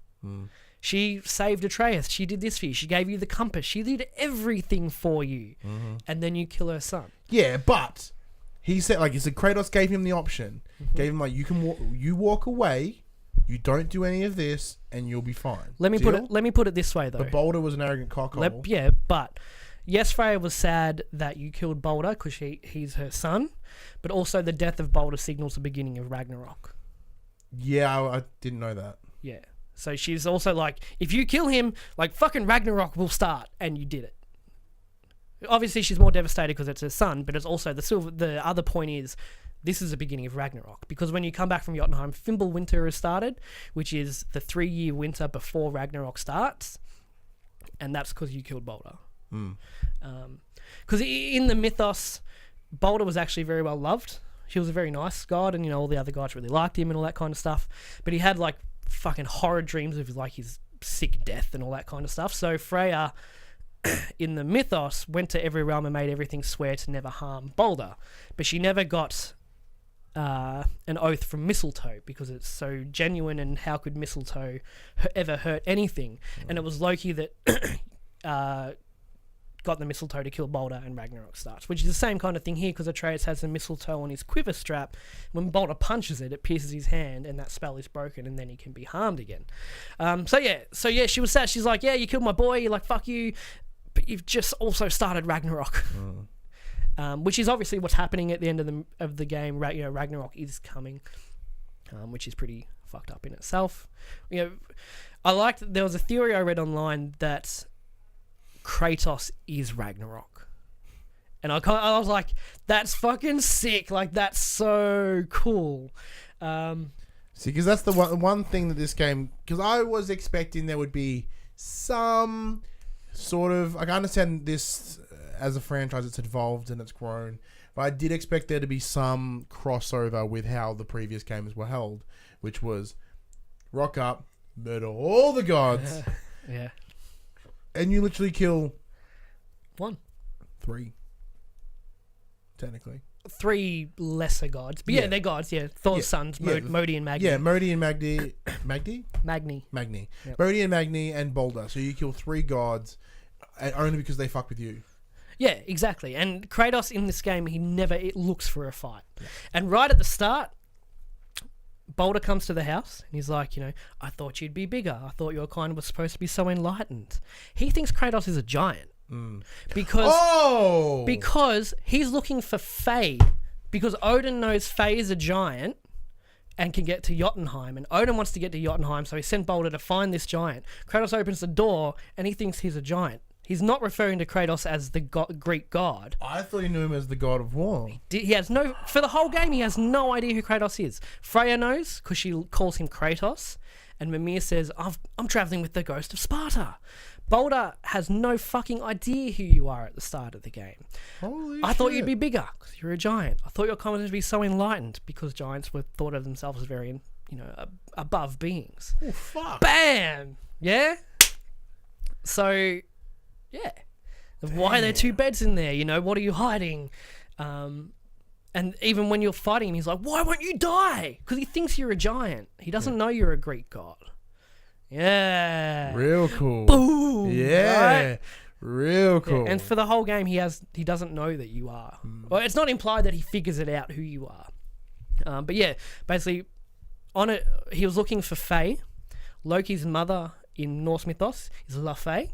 Speaker 3: She saved Atreus. She did this for you. She gave you the compass. She did everything for you. And then you kill her son.
Speaker 2: Yeah, but he said, Kratos gave him the option. Gave him you walk away, you don't do any of this, and you'll be fine.
Speaker 3: Let me put it this way though.
Speaker 2: But Balder was an arrogant cockhole.
Speaker 3: But yes, Freya was sad that you killed Balder because he's her son, but also the death of Balder signals the beginning of Ragnarok.
Speaker 2: Yeah, I didn't know that.
Speaker 3: Yeah. So she's also like, if you kill him, like fucking Ragnarok will start, and you did it. Obviously, she's more devastated because it's her son, but it's also the other point is, this is the beginning of Ragnarok, because when you come back from Jotunheim, Fimbulwinter has started, which is the 3-year winter before Ragnarok starts, and that's because you killed Balder. Because in the mythos, Balder was actually very well loved. He was a very nice god, and all the other gods really liked him and all that kind of stuff. But he had like fucking horror dreams of like his sick death and all that kind of stuff. So Freya, in the mythos, went to every realm and made everything swear to never harm Balder, but she never got an oath from mistletoe because it's so genuine, and how could mistletoe ever hurt anything? And it was Loki that got the mistletoe to kill Balder, and Ragnarok starts, which is the same kind of thing here, because Atreus has the mistletoe on his quiver strap. When Balder punches it, it pierces his hand, and that spell is broken, and then he can be harmed again. So yeah, she was sad. She's like, yeah, you killed my boy, you're like, fuck you, but you've just also started Ragnarok. Which is obviously what's happening at the end of the game. Ragnarok is coming, which is pretty fucked up in itself. I liked, there was a theory I read online that Kratos is Ragnarok, and I was like, that's fucking sick. Like, that's so cool.
Speaker 2: See, because that's the one thing that this game, because I was expecting there would be some sort of, I understand this as a franchise, it's evolved and it's grown, but I did expect there to be some crossover with how the previous games were held, which was rock up, murder all the gods,
Speaker 3: yeah,
Speaker 2: and you literally kill 3, technically. 3
Speaker 3: lesser gods, but yeah, they're gods. Yeah, Thor's sons, Modi and Magni.
Speaker 2: Yeah, Modi and Magni. Magni.
Speaker 3: Yep.
Speaker 2: Modi and Magni and Balder. So you kill 3 gods, only because they fuck with you.
Speaker 3: Yeah, exactly. And Kratos in this game, it looks for a fight. Yeah. And right at the start, Balder comes to the house and he's like, I thought you'd be bigger. I thought your kind was supposed to be so enlightened. He thinks Kratos is a giant. Because he's looking for Faye. Because Odin knows Faye is a giant and can get to Jotunheim. And Odin wants to get to Jotunheim, so he sent Balder to find this giant. Kratos opens the door and he thinks he's a giant. He's not referring to Kratos as the Greek god.
Speaker 2: I thought he knew him as the god of war.
Speaker 3: He has for the whole game, he has no idea who Kratos is. Freya knows because she calls him Kratos, and Mimir says, I'm traveling with the ghost of Sparta. Balder has no fucking idea who you are at the start of the game. I thought you'd be bigger because you're a giant. I thought your comment would be so enlightened because giants were thought of themselves as very, above beings.
Speaker 2: Oh, fuck.
Speaker 3: Bam! Yeah? So, yeah. Why are there two beds in there? You know, what are you hiding? And even when you're fighting him, he's like, why won't you die? Because he thinks you're a giant. He doesn't know you're a Greek god. Yeah.
Speaker 2: Real cool.
Speaker 3: Boom.
Speaker 2: Yeah.
Speaker 3: Right?
Speaker 2: Real cool.
Speaker 3: Yeah, and for the whole game, he doesn't know that you are. Well, it's not implied that he figures it out who you are. But yeah, basically, he was looking for Faye. Loki's mother in Norse mythos is Faye.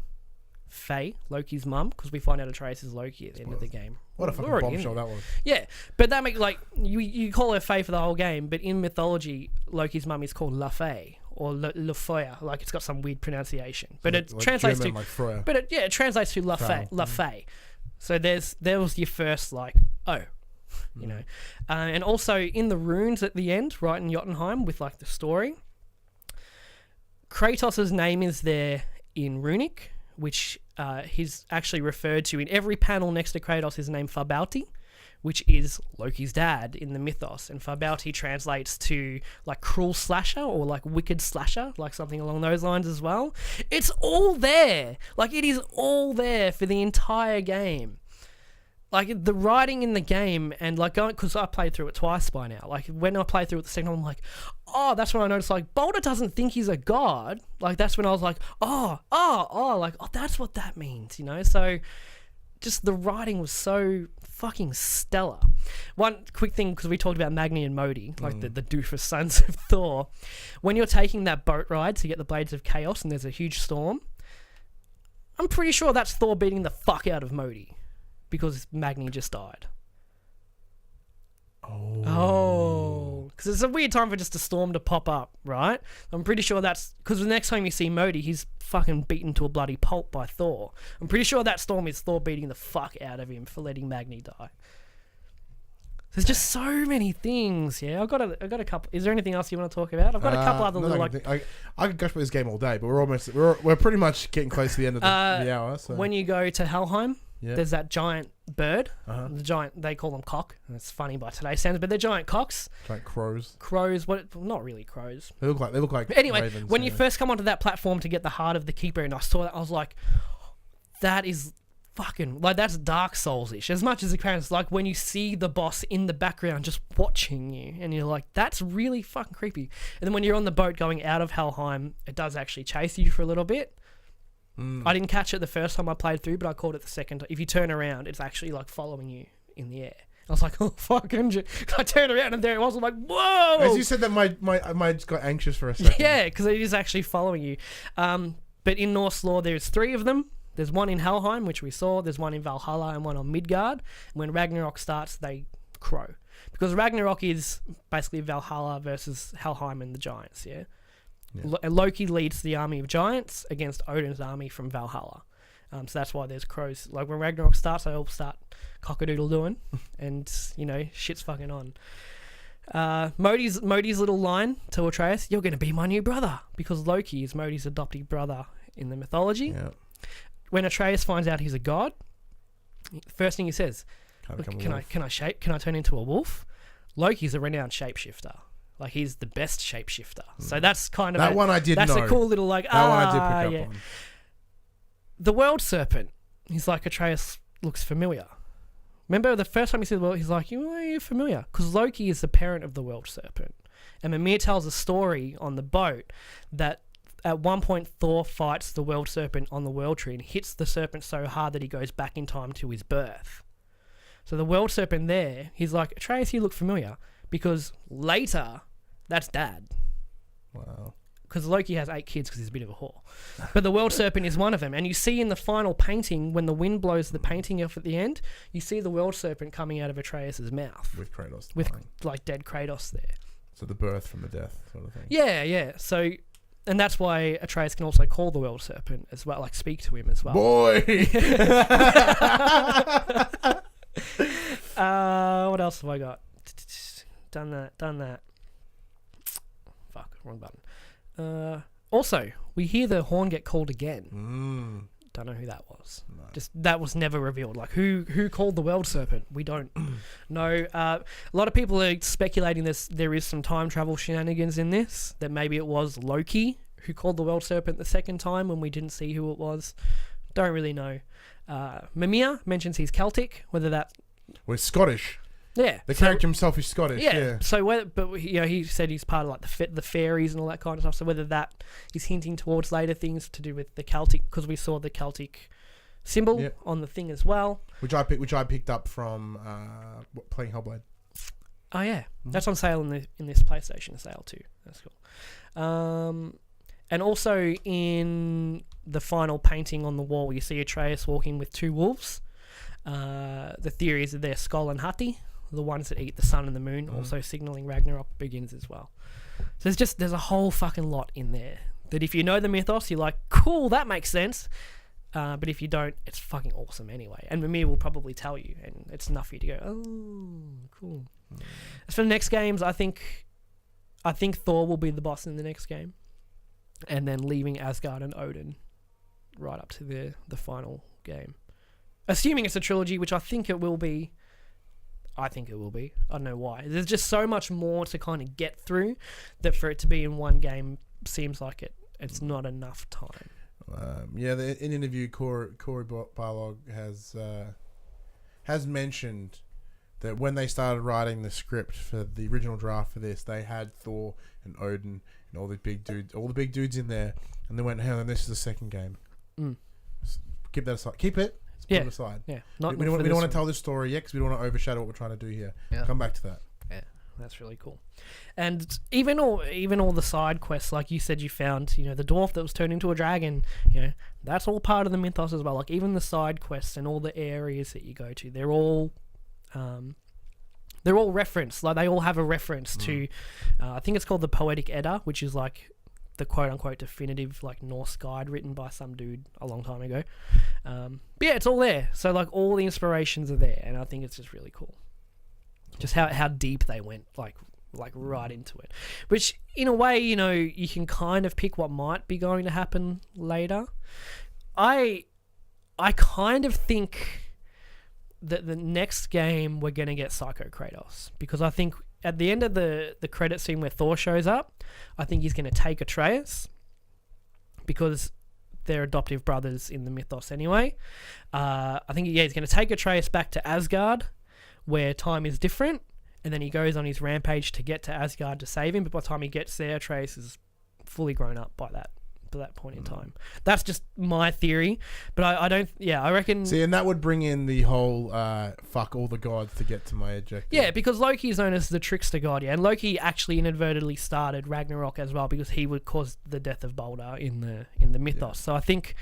Speaker 3: Faye, Loki's mum, because we find out Atreus is Loki at the end of the game.
Speaker 2: What a fucking
Speaker 3: We're already
Speaker 2: bombshell
Speaker 3: in
Speaker 2: that was.
Speaker 3: Yeah, but that makes like you call her Faye for the whole game, but in mythology, Loki's mum is called Faye or Lafoya. Like it's got some weird pronunciation, but it
Speaker 2: Like
Speaker 3: translates
Speaker 2: German,
Speaker 3: to.
Speaker 2: like Freya.
Speaker 3: But it translates to
Speaker 2: Faye.
Speaker 3: Faye. So there was your first like you know, and also in the runes at the end, right in Jotunheim with like the story. Kratos' name is there in runic, which he's actually referred to in every panel next to Kratos is named Farbauti, which is Loki's dad in the mythos. And Farbauti translates to like cruel slasher or like wicked slasher, like something along those lines as well. It's all there. Like it is all there for the entire game. Like the writing in the game and like going, because I played through it twice by now. Like when I played through it the second time, I'm like, oh, that's when I noticed like Boulder doesn't think he's a god. Like that's when I was like, that's what that means, you know? So just the writing was so fucking stellar. One quick thing, because we talked about Magni and Modi, like the doofus sons of Thor. When you're taking that boat ride to get the Blades of Chaos and there's a huge storm, I'm pretty sure that's Thor beating the fuck out of Modi. Because Magni just died. Oh. Because it's a weird time for just a storm to pop up, right? I'm pretty sure that's... Because the next time you see Modi, he's fucking beaten to a bloody pulp by Thor. I'm pretty sure that storm is Thor beating the fuck out of him for letting Magni die. There's just so many things, yeah. I've got a couple... Is there anything else you want to talk about? I've got a couple other little...
Speaker 2: I could gush about this game all day, but we're pretty much getting close to the end of the hour. So.
Speaker 3: When you go to Helheim...
Speaker 2: Yeah.
Speaker 3: There's that giant bird. The giant, they call them cock. And it's funny by today's standards, but they're giant cocks.
Speaker 2: Giant crows.
Speaker 3: Crows, not really crows.
Speaker 2: They look like
Speaker 3: anyway,
Speaker 2: ravens,
Speaker 3: when you first come onto that platform to get the heart of the keeper, and I saw that, I was like, that is fucking, like, that's Dark Souls-ish. As much as it can, it's like when you see the boss in the background just watching you, and you're like, that's really fucking creepy. And then when you're on the boat going out of Helheim, it does actually chase you for a little bit. I didn't catch it the first time I played through, but I caught it the second time. If you turn around, it's actually like following you in the air. I was like, oh, fucking... I turned around and there it was. I'm like, whoa!
Speaker 2: As you said that, my just got anxious for a second.
Speaker 3: Yeah, because it is actually following you. But in Norse lore, there's 3 of them. There's one in Helheim, which we saw. There's one in Valhalla and one on Midgard. When Ragnarok starts, they crow. Because Ragnarok is basically Valhalla versus Helheim and the giants, yeah? Loki leads the army of giants against Odin's army from Valhalla. So that's why there's crows. Like when Ragnarok starts, they all start cock-a-doodle-doing and, you know, shit's fucking on. Modi's little line to Atreus, you're going to be my new brother, because Loki is Modi's adopted brother in the mythology.
Speaker 2: Yeah.
Speaker 3: When Atreus finds out he's a god, first thing he says, can I turn into a wolf? Loki's a renowned shapeshifter. Like, he's the best shapeshifter. So that's kind of...
Speaker 2: That one I did know.
Speaker 3: That's a cool little, like,
Speaker 2: that one I did pick up on.
Speaker 3: The world serpent. He's like, Atreus looks familiar. Remember the first time he said, well, he's like, you're familiar. Because Loki is the parent of the world serpent. And Mimir tells a story on the boat that at one point Thor fights the world serpent on the world tree and hits the serpent so hard that he goes back in time to his birth. So the world serpent there, he's like, Atreus, you look familiar. Because later... That's dad.
Speaker 2: Wow.
Speaker 3: Because Loki has 8 kids because he's a bit of a whore. But the world serpent is one of them. And you see in the final painting, when the wind blows the painting off at the end, you see the world serpent coming out of Atreus' mouth.
Speaker 2: With Kratos.
Speaker 3: With, like, dead Kratos there.
Speaker 2: So the birth from the death sort of thing.
Speaker 3: Yeah. So, and that's why Atreus can also call the world serpent as well, like speak to him as well.
Speaker 2: Boy!
Speaker 3: What else have I got? Done that. Fuck, wrong button. Also, we hear the horn get called again. Don't know who that was. No. Just that was never revealed. Like who called the world serpent? We don't know. A lot of people are speculating there is some time travel shenanigans in this. That maybe it was Loki who called the world serpent the second time when we didn't see who it was. Don't really know. Mimir mentions he's Celtic, whether that...
Speaker 2: We're Scottish.
Speaker 3: Yeah.
Speaker 2: The character himself is Scottish. Yeah.
Speaker 3: So he said he's part of like the fairies and all that kind of stuff. So whether that is hinting towards later things to do with the Celtic, because we saw the Celtic symbol on the thing as well,
Speaker 2: which I picked up from playing Hellblade.
Speaker 3: Oh yeah, that's on sale in this PlayStation sale too. That's cool. And also in the final painting on the wall, you see Atreus walking with two wolves. The theory is that they're Skoll and Hati, the ones that eat the sun and the moon, also signaling Ragnarok begins as well. So there's a whole fucking lot in there that if you know the mythos, you're like, cool, that makes sense. But if you don't, it's fucking awesome anyway. And Mimir will probably tell you, and it's enough for you to go, oh, cool. As for the next games, I think Thor will be the boss in the next game, and then leaving Asgard and Odin right up to the final game. Assuming it's a trilogy, which I think it will be. I don't know why. There's just so much more to kind of get through that for it to be in one game seems like it's not enough time.
Speaker 2: In an interview, Corey Barlog has mentioned that when they started writing the script for the original draft for this, they had Thor and Odin and all the big dudes in there, and they went, "Hey, this is the second game. Keep that aside. Keep it. Put it aside.
Speaker 3: Yeah,
Speaker 2: we don't want to tell this story yet because we don't want to overshadow what we're trying to do here.
Speaker 3: Yeah.
Speaker 2: Come back to that.
Speaker 3: Yeah, that's really cool. And even all the side quests, like you said, you found the dwarf that was turned into a dragon. That's all part of the mythos as well. Like even the side quests and all the areas that you go to, they're all referenced. Like they all have a reference to. I think it's called the Poetic Edda, which is like the quote-unquote definitive like Norse guide written by some dude a long time ago. But yeah, it's all there. So like all the inspirations are there, and I think it's just really cool. Just how deep they went, like right into it. Which in a way, you can kind of pick what might be going to happen later. I kind of think that the next game we're going to get Psycho Kratos, because I think at the end of the credit scene where Thor shows up, I think he's going to take Atreus, because they're adoptive brothers in the mythos anyway. I think he's going to take Atreus back to Asgard, where time is different, and then he goes on his rampage to get to Asgard to save him, but by the time he gets there, Atreus is fully grown up by that point in time. That's just my theory, but I reckon...
Speaker 2: See, and that would bring in the whole fuck all the gods to get to my objective.
Speaker 3: Yeah, because Loki is known as the trickster god, and Loki actually inadvertently started Ragnarok as well, because he would cause the death of Balder in the mythos. Yeah. So I think,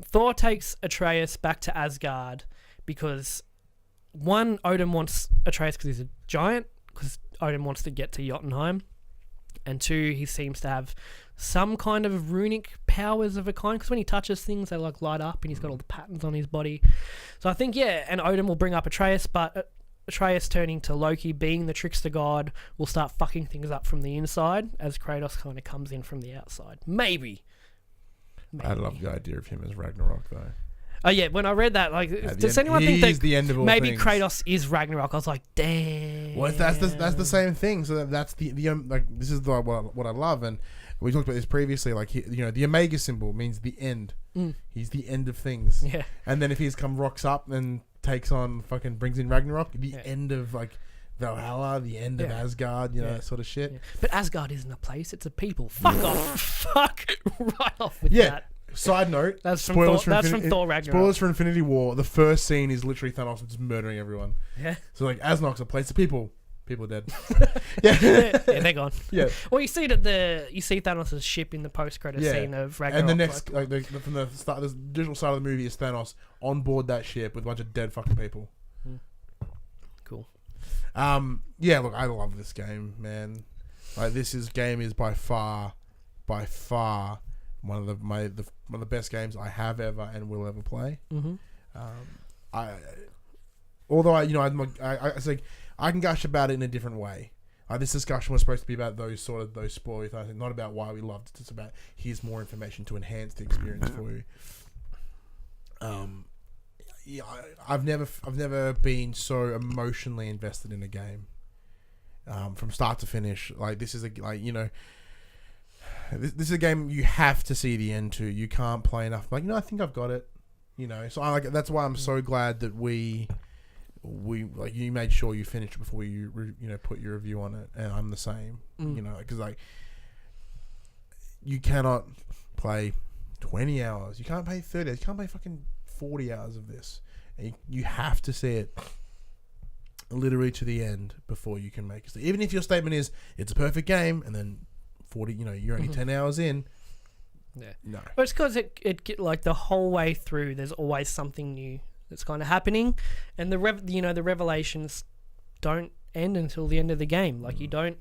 Speaker 3: Thor takes Atreus back to Asgard because, one, Odin wants Atreus because he's a giant, because Odin wants to get to Jotunheim, and two, he seems to have some kind of runic powers of a kind, because when he touches things, they like light up, and he's got all the patterns on his body. So I think, and Odin will bring up Atreus, but Atreus turning to Loki, being the trickster god, will start fucking things up from the inside as Kratos kind of comes in from the outside. Maybe.
Speaker 2: I love the idea of him as Ragnarok, though.
Speaker 3: Oh yeah, when I read that, does anyone think that
Speaker 2: the end of all
Speaker 3: maybe
Speaker 2: things.
Speaker 3: Kratos is Ragnarok? I was like, damn.
Speaker 2: Well, that's the same thing. So that's the this is what I love, and we talked about this previously. Like the Omega symbol means the end. He's the end of things.
Speaker 3: Yeah.
Speaker 2: And then if he's rocks up and takes on brings in Ragnarok, the end of Valhalla, the end of Asgard, that sort of shit.
Speaker 3: Yeah. But Asgard isn't a place; it's a people. Fuck off! Fuck right off with that.
Speaker 2: Side note,
Speaker 3: that's from Thor Ragnarok.
Speaker 2: Spoilers for Infinity War. The first scene is literally Thanos just murdering everyone.
Speaker 3: Yeah.
Speaker 2: So Asgard's a place of people. People are dead.
Speaker 3: yeah, they're gone.
Speaker 2: Yeah.
Speaker 3: Well, you see Thanos' ship in the post-credit scene of Ragnarok.
Speaker 2: And the next, from the start, the digital side of the movie is Thanos on board that ship with a bunch of dead fucking people.
Speaker 3: Cool.
Speaker 2: Yeah. Look, I love this game, man. This game is by far one of the best games I have ever and will ever play. I can gush about it in a different way. This discussion was supposed to be about those spoilers, not about why we loved it. It's about here's more information to enhance the experience for you. I've never been so emotionally invested in a game, from start to finish. This is this is a game you have to see the end to. You can't play enough. Like, I think I've got it. So I like. That's why I'm so glad that we like you made sure you finished it before you put your review on it, and I'm the same. Because like you cannot play 20 hours. You can't play 30 hours. You can't play fucking 40 hours of this. And you have to see it literally to the end before you can make it. Even if your statement is it's a perfect game, and then 40, you're only 10 hours in.
Speaker 3: Yeah.
Speaker 2: No.
Speaker 3: But it's because it get like the whole way through. There's always something new that's kind of happening, and the revelations don't end until the end of the game. Like you don't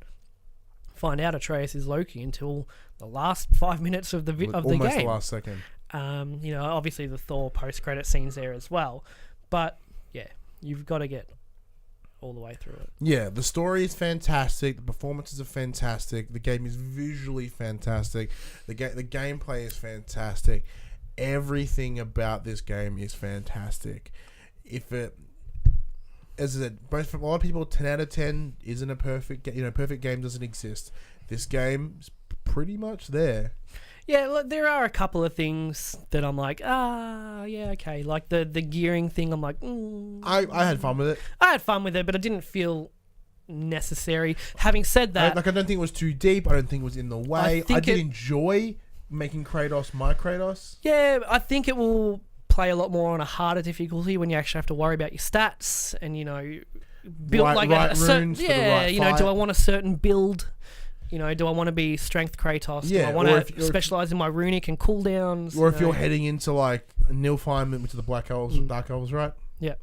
Speaker 3: find out Atreus is Loki until the last 5 minutes of the game.
Speaker 2: Almost the last second.
Speaker 3: Obviously the Thor post-credit scenes there as well, but yeah, you've got to get all the way through it.
Speaker 2: Yeah, the story is fantastic. The performances are fantastic. The game is visually fantastic. The gameplay is fantastic. Everything about this game is fantastic. As I said, both for a lot of people, 10 out of 10 isn't a perfect. Perfect game doesn't exist. This game is pretty much there.
Speaker 3: Yeah, look, there are a couple of things that I'm like, yeah, okay. Like the gearing thing, I'm like,
Speaker 2: I had fun with it.
Speaker 3: I had fun with it, but it didn't feel necessary. Having said that,
Speaker 2: I don't think it was too deep. I don't think it was in the way. I did enjoy making Kratos my Kratos.
Speaker 3: Yeah, I think it will play a lot more on a harder difficulty when you actually have to worry about your stats and build a certain. Yeah, do I want a certain build? Do I want to be strength Kratos?
Speaker 2: Yeah,
Speaker 3: do I want to specialize in my runic and cooldowns?
Speaker 2: Or if you're heading into like Nilfheim, which are the Black Elves, Dark Elves, right?
Speaker 3: Yeah.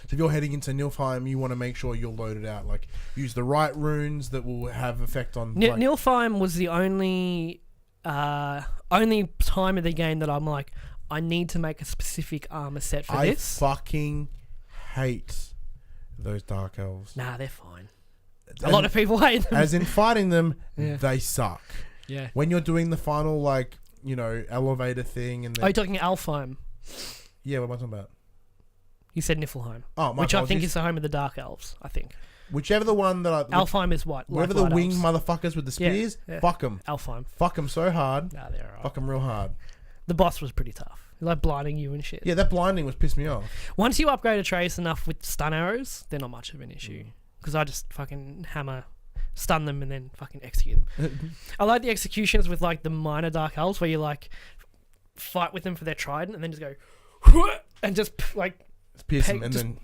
Speaker 2: So if you're heading into Nilfheim, you want to make sure you're loaded out. Like, use the right runes that will have effect on...
Speaker 3: Nilfheim was the only time of the game that I'm like, I need to make a specific armor set for this.
Speaker 2: I fucking hate those Dark Elves.
Speaker 3: Nah, they're fine. A lot of people hate them.
Speaker 2: As in fighting them, they suck.
Speaker 3: Yeah.
Speaker 2: When you're doing the final, elevator thing... and
Speaker 3: Are you talking Alfheim?
Speaker 2: Yeah, what am I talking about?
Speaker 3: You said Niflheim.
Speaker 2: Oh, my
Speaker 3: which
Speaker 2: apologies.
Speaker 3: I think is the home of the Dark Elves, I think.
Speaker 2: Whichever the one that
Speaker 3: Alfheim is what?
Speaker 2: Whatever the winged motherfuckers with the spears, fuck them.
Speaker 3: Alfheim.
Speaker 2: Fuck them so hard.
Speaker 3: Nah, they're alright.
Speaker 2: Fuck them real hard.
Speaker 3: The boss was pretty tough. Like blinding you and shit.
Speaker 2: Yeah, that blinding was pissed me off.
Speaker 3: Once you upgrade Atreus enough with stun arrows, they're not much of an issue. Because I just fucking stun them and then fucking execute them. I like the executions with like the minor Dark Elves where you like fight with them for their trident and then just go and just like
Speaker 2: pierce them and then...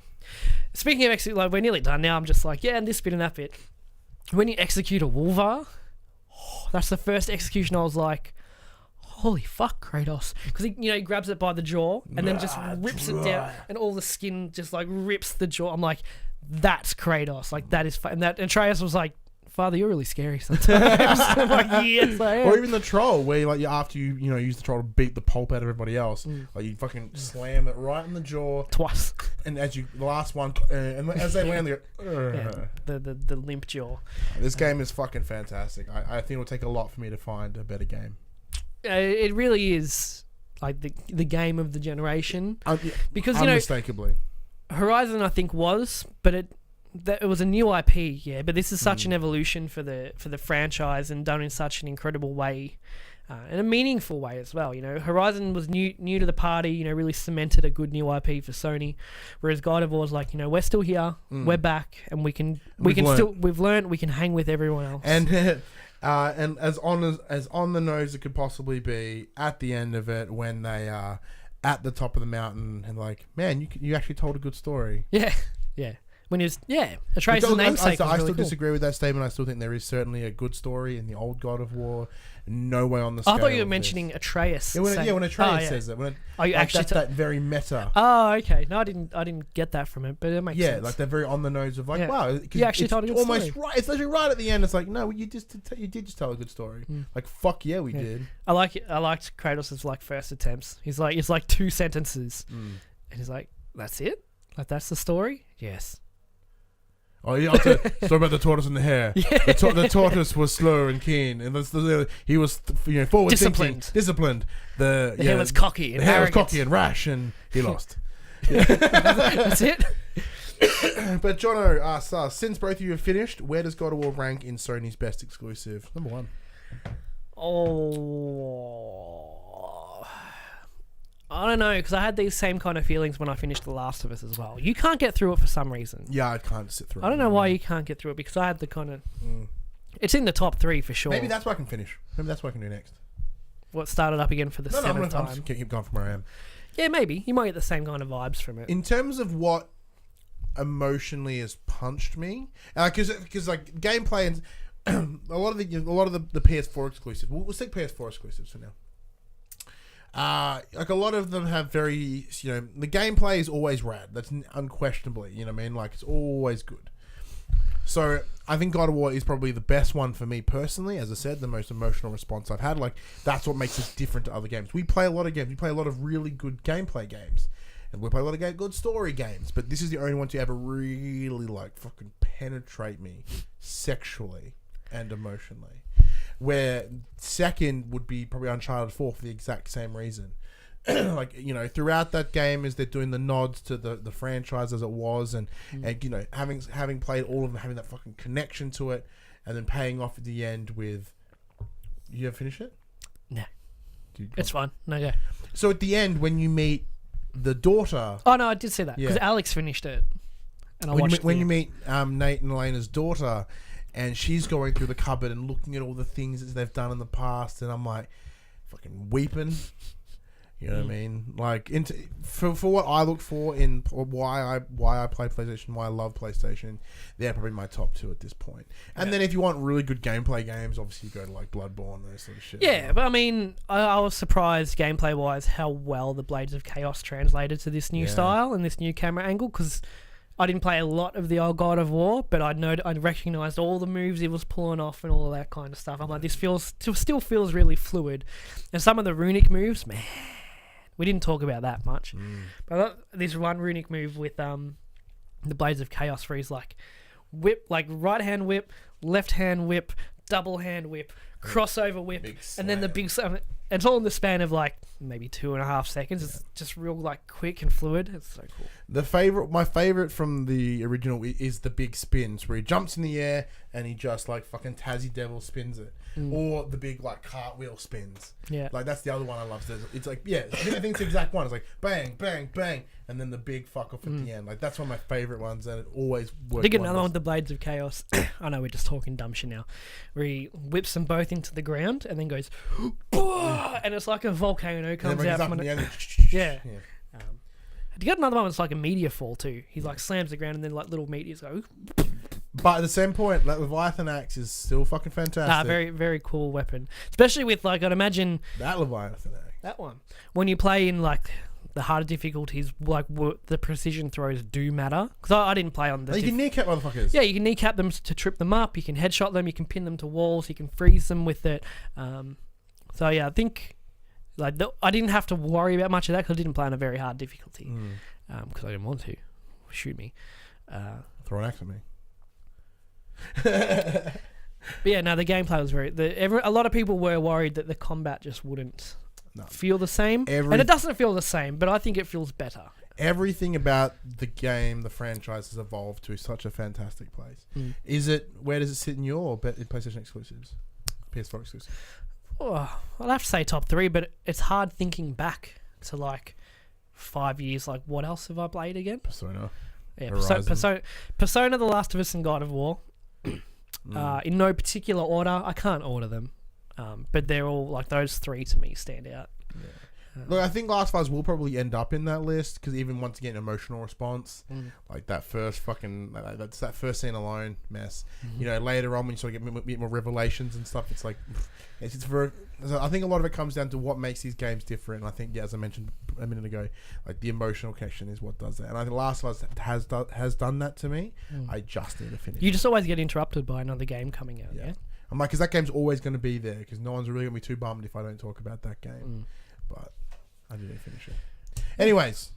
Speaker 3: Speaking of execute, like we're nearly done now. I'm just like, and this bit and that bit. When you execute a Wolvar, that's the first execution I was like, holy fuck, Kratos. Because he grabs it by the jaw and then just rips it down and all the skin just like rips the jaw. I'm like, that's Kratos. Like that is and that Atreus was like, Father, you're really scary sometimes. I'm like, yes, I am.
Speaker 2: Or even the troll, where after you use the troll to beat the pulp out of everybody else, like you fucking slam it right in the jaw
Speaker 3: twice,
Speaker 2: and the last one, and as they land, they go,
Speaker 3: the limp jaw.
Speaker 2: This game is fucking fantastic. I think it'll take a lot for me to find a better game.
Speaker 3: It really is like the game of the generation, because
Speaker 2: unmistakably,
Speaker 3: Horizon I think was, but it was a new IP, yeah. But this is such an evolution for the franchise and done in such an incredible way, in a meaningful way as well. Horizon was new to the party. Really cemented a good new IP for Sony, whereas God of War is like, we're still here, we're back, and we've learned we can hang with everyone else.
Speaker 2: And and as on the nose it could possibly be at the end of it when they are at the top of the mountain and like, man, you actually told a good story.
Speaker 3: Yeah. When he was, Atreus' namesake.
Speaker 2: I still
Speaker 3: cool.
Speaker 2: disagree with that statement. I still think there is certainly a good story in the old God of War. No way on the scale.
Speaker 3: I thought you were mentioning Atreus.
Speaker 2: When Atreus says it.
Speaker 3: You actually
Speaker 2: that very meta.
Speaker 3: Oh, okay. No, I didn't get that from it, but it makes sense.
Speaker 2: Yeah, like they're very on the nose of like, wow.
Speaker 3: You actually told a good
Speaker 2: almost
Speaker 3: story.
Speaker 2: Right. It's literally right at the end. It's like, no, you did just tell a good story. Like, fuck yeah, we did.
Speaker 3: I liked Kratos' like first attempts. It's like 2 sentences, and he's like, that's it? Like that's the story? Yes.
Speaker 2: Oh yeah, story about the tortoise and the hare. Yeah. The tortoise was slow and keen, and he was forward
Speaker 3: disciplined.
Speaker 2: thinking, disciplined. The
Speaker 3: hare was cocky. And
Speaker 2: the hare was cocky and rash, and he lost.
Speaker 3: That's it.
Speaker 2: But Jono asks, since both of you have finished, where does God of War rank in Sony's best exclusive? Number 1.
Speaker 3: Oh, I don't know, because I had these same kind of feelings when I finished The Last of Us as well. You can't get through it for some reason.
Speaker 2: Yeah, I can't sit through it.
Speaker 3: I don't know why you can't get through it, because I had the kind of...
Speaker 2: Mm.
Speaker 3: It's in the top 3 for sure.
Speaker 2: Maybe that's what I can finish. Maybe that's what I can do next.
Speaker 3: What, started up again for the
Speaker 2: No, I'm
Speaker 3: 7th time?
Speaker 2: just keep going from where I am.
Speaker 3: Yeah, maybe. You might get the same kind of vibes from it.
Speaker 2: In terms of what emotionally has punched me, because like gameplay and a lot of the PS4 exclusives. We'll stick PS4 exclusives for now. Like a lot of them have very, the gameplay is always rad. That's unquestionably, you know what I mean? Like it's always good. So I think God of War is probably the best one for me personally. As I said, the most emotional response I've had. Like that's what makes it different to other games. We play a lot of games. We play a lot of really good gameplay games, and we play a lot of good story games. But this is the only one to ever really like fucking penetrate me sexually and emotionally. Where second would be probably Uncharted 4 for the exact same reason. Like, throughout that game as they're doing the nods to the franchise as it was, and having played all of them, having that fucking connection to it, and then paying off at the end with... You ever finish it?
Speaker 3: No. It's fine. No, go.
Speaker 2: So at the end, when you meet the daughter...
Speaker 3: Oh, no, I did see that, because Alex finished it. And I watched it.
Speaker 2: When you meet Nate and Elena's daughter, and she's going through the cupboard and looking at all the things that they've done in the past, and I'm like, fucking weeping... You know what I mean? Like, for what I look for in why I play PlayStation, why I love PlayStation, they're probably my top 2 at this point. And then if you want really good gameplay games, obviously you go to like Bloodborne and those sort of shit.
Speaker 3: Yeah, but I mean, I was surprised gameplay-wise how well the Blades of Chaos translated to this new style and this new camera angle, because I didn't play a lot of the old God of War, but I recognised all the moves he was pulling off and all of that kind of stuff. I'm like, this still feels really fluid. And some of the runic moves, man... We didn't talk about that much. But this one runic move with the Blades of Chaos where he's like whip, like right hand whip, left hand whip, double hand whip, crossover whip, and then the big... It's all in the span of like maybe 2.5 seconds. It's just real like quick and fluid. It's so cool. My favorite from the original is the big spins where he jumps in the air and he just like fucking Tassie Devil spins it, or the big like cartwheel spins. Yeah, like that's the other one I love. It's like I think it's the exact one. It's like bang, bang, bang, and then the big fuck off at the end. Like that's one of my favorite ones, and it always works. I think another one with the Blades of Chaos. I know we're just talking dumb shit now, where he whips them both into the ground and then goes, and it's like a volcano comes out from it. Yeah. You got another one that's like a meteor fall too. He like slams the ground and then like little meteors go.
Speaker 2: But at the same point, that Leviathan axe is still fucking fantastic.
Speaker 3: Very, very cool weapon. Especially with like, I'd imagine...
Speaker 2: That Leviathan axe.
Speaker 3: That one. When you play in like the harder difficulties, like the precision throws do matter. Because I didn't play on the...
Speaker 2: You can kneecap motherfuckers.
Speaker 3: Yeah, you can kneecap them to trip them up. You can headshot them. You can pin them to walls. You can freeze them with it. So yeah, I think... Like I didn't have to worry about much of that because I didn't play on a very hard difficulty. Because I didn't want to. Shoot me.
Speaker 2: Throw an axe at me.
Speaker 3: But yeah, no, the gameplay was a lot of people were worried that the combat just wouldn't feel the same. And it doesn't feel the same, but I think it feels better.
Speaker 2: Everything about the game, the franchise has evolved to such a fantastic place. Where does it sit in your PlayStation exclusives? PS4 exclusives?
Speaker 3: Oh, I'll have to say top 3, but it's hard thinking back to like 5 years. Like, what else have I played again?
Speaker 2: Persona.
Speaker 3: Yeah, Persona, The Last of Us, and God of War. In no particular order. I can't order them, but they're all like those 3 to me stand out.
Speaker 2: Look, I think Last of Us will probably end up in that list because even once again, emotional response, like that first fucking that first scene alone, mess. Later on when you sort of get more revelations and stuff, it's like it's for. I think a lot of it comes down to what makes these games different. And I think, as I mentioned a minute ago, like the emotional connection is what does that. And I think Last of Us has done that to me. I just need to finish.
Speaker 3: You just always get interrupted by another game coming out. Yeah.
Speaker 2: I'm like, because that game's always going to be there because no one's really going to be too bummed if I don't talk about that game. But I need to finish it. Anyways,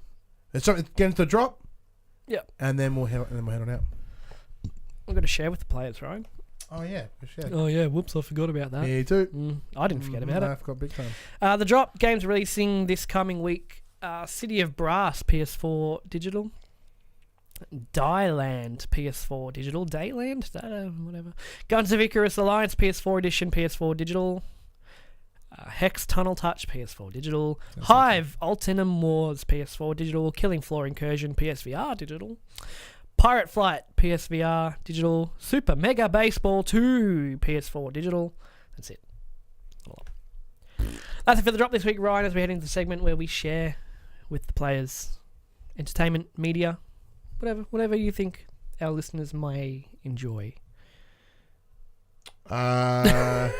Speaker 2: let's get into the drop.
Speaker 3: Yep.
Speaker 2: And then we'll head on out.
Speaker 3: I'm going to share with the players, right?
Speaker 2: Oh yeah, for sure.
Speaker 3: Oh yeah, whoops, I forgot about that.
Speaker 2: Me too.
Speaker 3: I didn't forget about it.
Speaker 2: I forgot big time.
Speaker 3: The drop game's releasing this coming week. City of Brass, PS4 digital. Dieland, PS4 digital. Dayland? Whatever. Guns of Icarus Alliance, PS4 edition, PS4 digital. Hex Tunnel Touch, PS4 digital. Hive Ultimum Wars, PS4 digital. Killing Floor Incursion, PSVR digital. Pirate Flight, PSVR digital. Super Mega Baseball 2, PS4 digital. That's it. That's it for the drop this week, Ryan, as we head into the segment where we share with the players entertainment, media, whatever you think our listeners may enjoy.
Speaker 2: I'll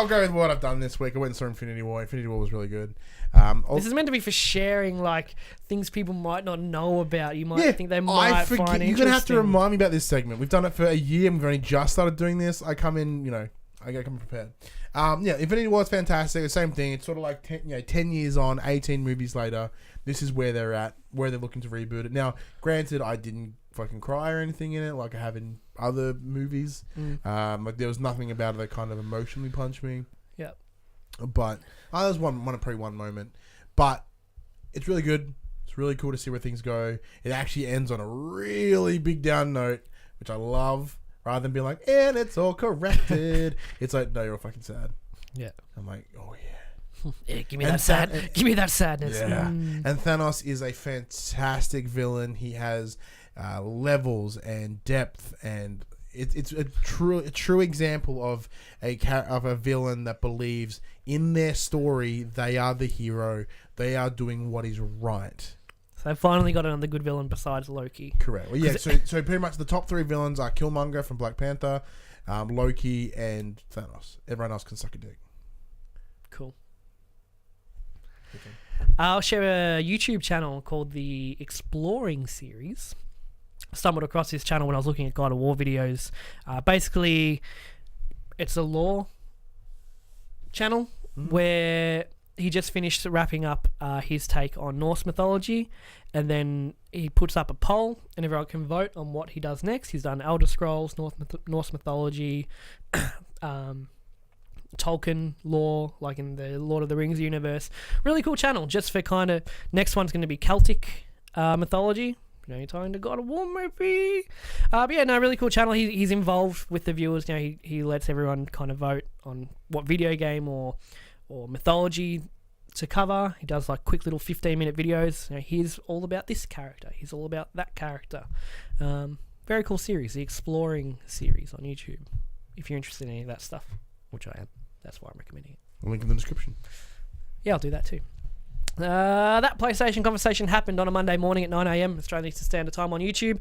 Speaker 2: go with what I've done this week. I went and saw Infinity War. Infinity War was really good.
Speaker 3: This is meant to be for sharing, like, things people might not know about. You might think they might find interesting.
Speaker 2: You're going to have to remind me about this segment. We've done it for a year and we've only just started doing this. I come in, I gotta come prepared. Infinity War is fantastic. The same thing. It's sort of like 10 years on, 18 movies later. This is where they're at, where they're looking to reboot it. Now, granted, I didn't fucking cry or anything in it like I have in other movies. Like there was nothing about it that kind of emotionally punched me.
Speaker 3: Yeah.
Speaker 2: But there was one moment. But it's really good. It's really cool to see where things go. It actually ends on a really big down note, which I love. Rather than being like, and it's all corrected. It's like, no, you're all fucking sad. Yeah. I'm like, oh yeah.
Speaker 3: Yeah, give me that sadness.
Speaker 2: Yeah. And Thanos is a fantastic villain. He has levels and depth, and it's a true example of a villain that believes in their story they are the hero. They are doing what is right.
Speaker 3: So they finally got another good villain besides Loki.
Speaker 2: Correct. Well, yeah. So pretty much the top 3 villains are Killmonger from Black Panther, Loki, and Thanos. Everyone else can suck a dick.
Speaker 3: Cool. I'll share a YouTube channel called the Exploring Series. I stumbled across this channel when I was looking at God of War videos. Basically, it's a lore channel where he just finished wrapping up his take on Norse mythology, and then he puts up a poll and everyone can vote on what he does next. He's done Elder Scrolls, Norse mythology, Tolkien lore, like in the Lord of the Rings universe. Really cool channel, just for kind of, next one's going to be Celtic mythology. You're talking to God of War movie. Really cool channel. He's involved with the viewers. He lets everyone kind of vote on what video game or mythology to cover. He does like quick little 15-minute videos. He's all about this character. He's all about that character. Very cool series, the Exploring series on YouTube. If you're interested in any of that stuff, which I am, that's why I'm recommending it.
Speaker 2: Link in the description.
Speaker 3: Yeah, I'll do that too. That PlayStation conversation happened on a Monday morning at 9 a.m. Australian Eastern Standard Time on YouTube,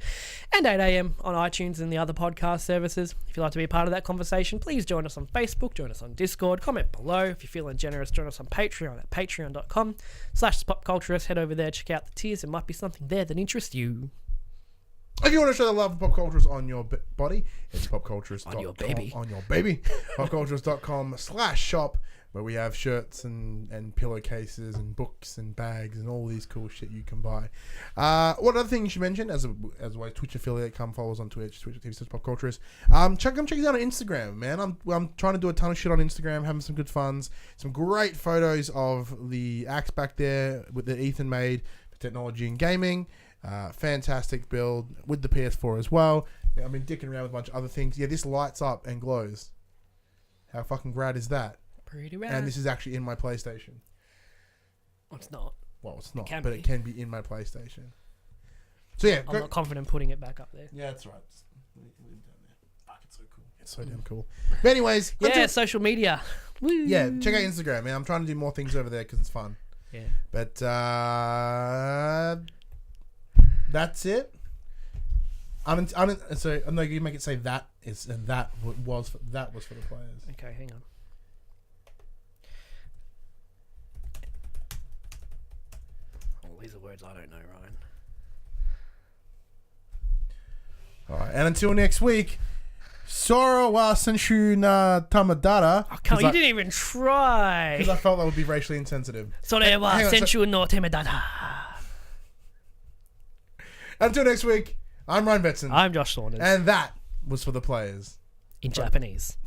Speaker 3: and 8 a.m. on iTunes and the other podcast services. If you'd like to be a part of that conversation, please join us on Facebook, join us on Discord, comment below. If you're feeling generous, join us on Patreon at patreon.com/popculturist. Head over there, check out the tiers. There might be something there that interests you.
Speaker 2: If you want to show the love of Pop Culturist on your body, it's popculturist.com.
Speaker 3: On your baby.
Speaker 2: On your baby. popculturist.com/shop, where we have shirts and pillowcases and books and bags and all these cool shit you can buy. What other thing you should mention, as a Twitch affiliate, come follow us on Twitch, twitch.tv/popculturist. Come check us out on Instagram, man. I'm trying to do a ton of shit on Instagram, having some good funs. Some great photos of the axe back there that Ethan made for technology and gaming. Fantastic build with the PS4 as well. I've been dicking around with a bunch of other things. Yeah, this lights up and glows. How fucking rad is that?
Speaker 3: Pretty rad.
Speaker 2: And this is actually in my PlayStation.
Speaker 3: Well, it's not.
Speaker 2: Well, it's not,
Speaker 3: it
Speaker 2: but it can be in my PlayStation. So yeah,
Speaker 3: I'm not confident putting it back up there.
Speaker 2: Yeah, that's right. Fuck, it's so cool. It's so damn cool. But anyways,
Speaker 3: social media. Woo.
Speaker 2: Yeah, check out Instagram, man. I'm trying to do more things over there because it's fun.
Speaker 3: Yeah.
Speaker 2: But that's it. So I'm not gonna make it say that is and that was for the players.
Speaker 3: Okay, hang on. Oh, these are words I don't know, Ryan.
Speaker 2: All right, and until next week, Sora wa Senshu na Tamadara.
Speaker 3: Oh, come on, you didn't even try.
Speaker 2: Because I felt that would be racially insensitive.
Speaker 3: Sora wa Senshu no Tamadara.
Speaker 2: Until next week, I'm Ryan Betson.
Speaker 3: I'm Josh Saunders.
Speaker 2: And that was for the players.
Speaker 3: In Japanese.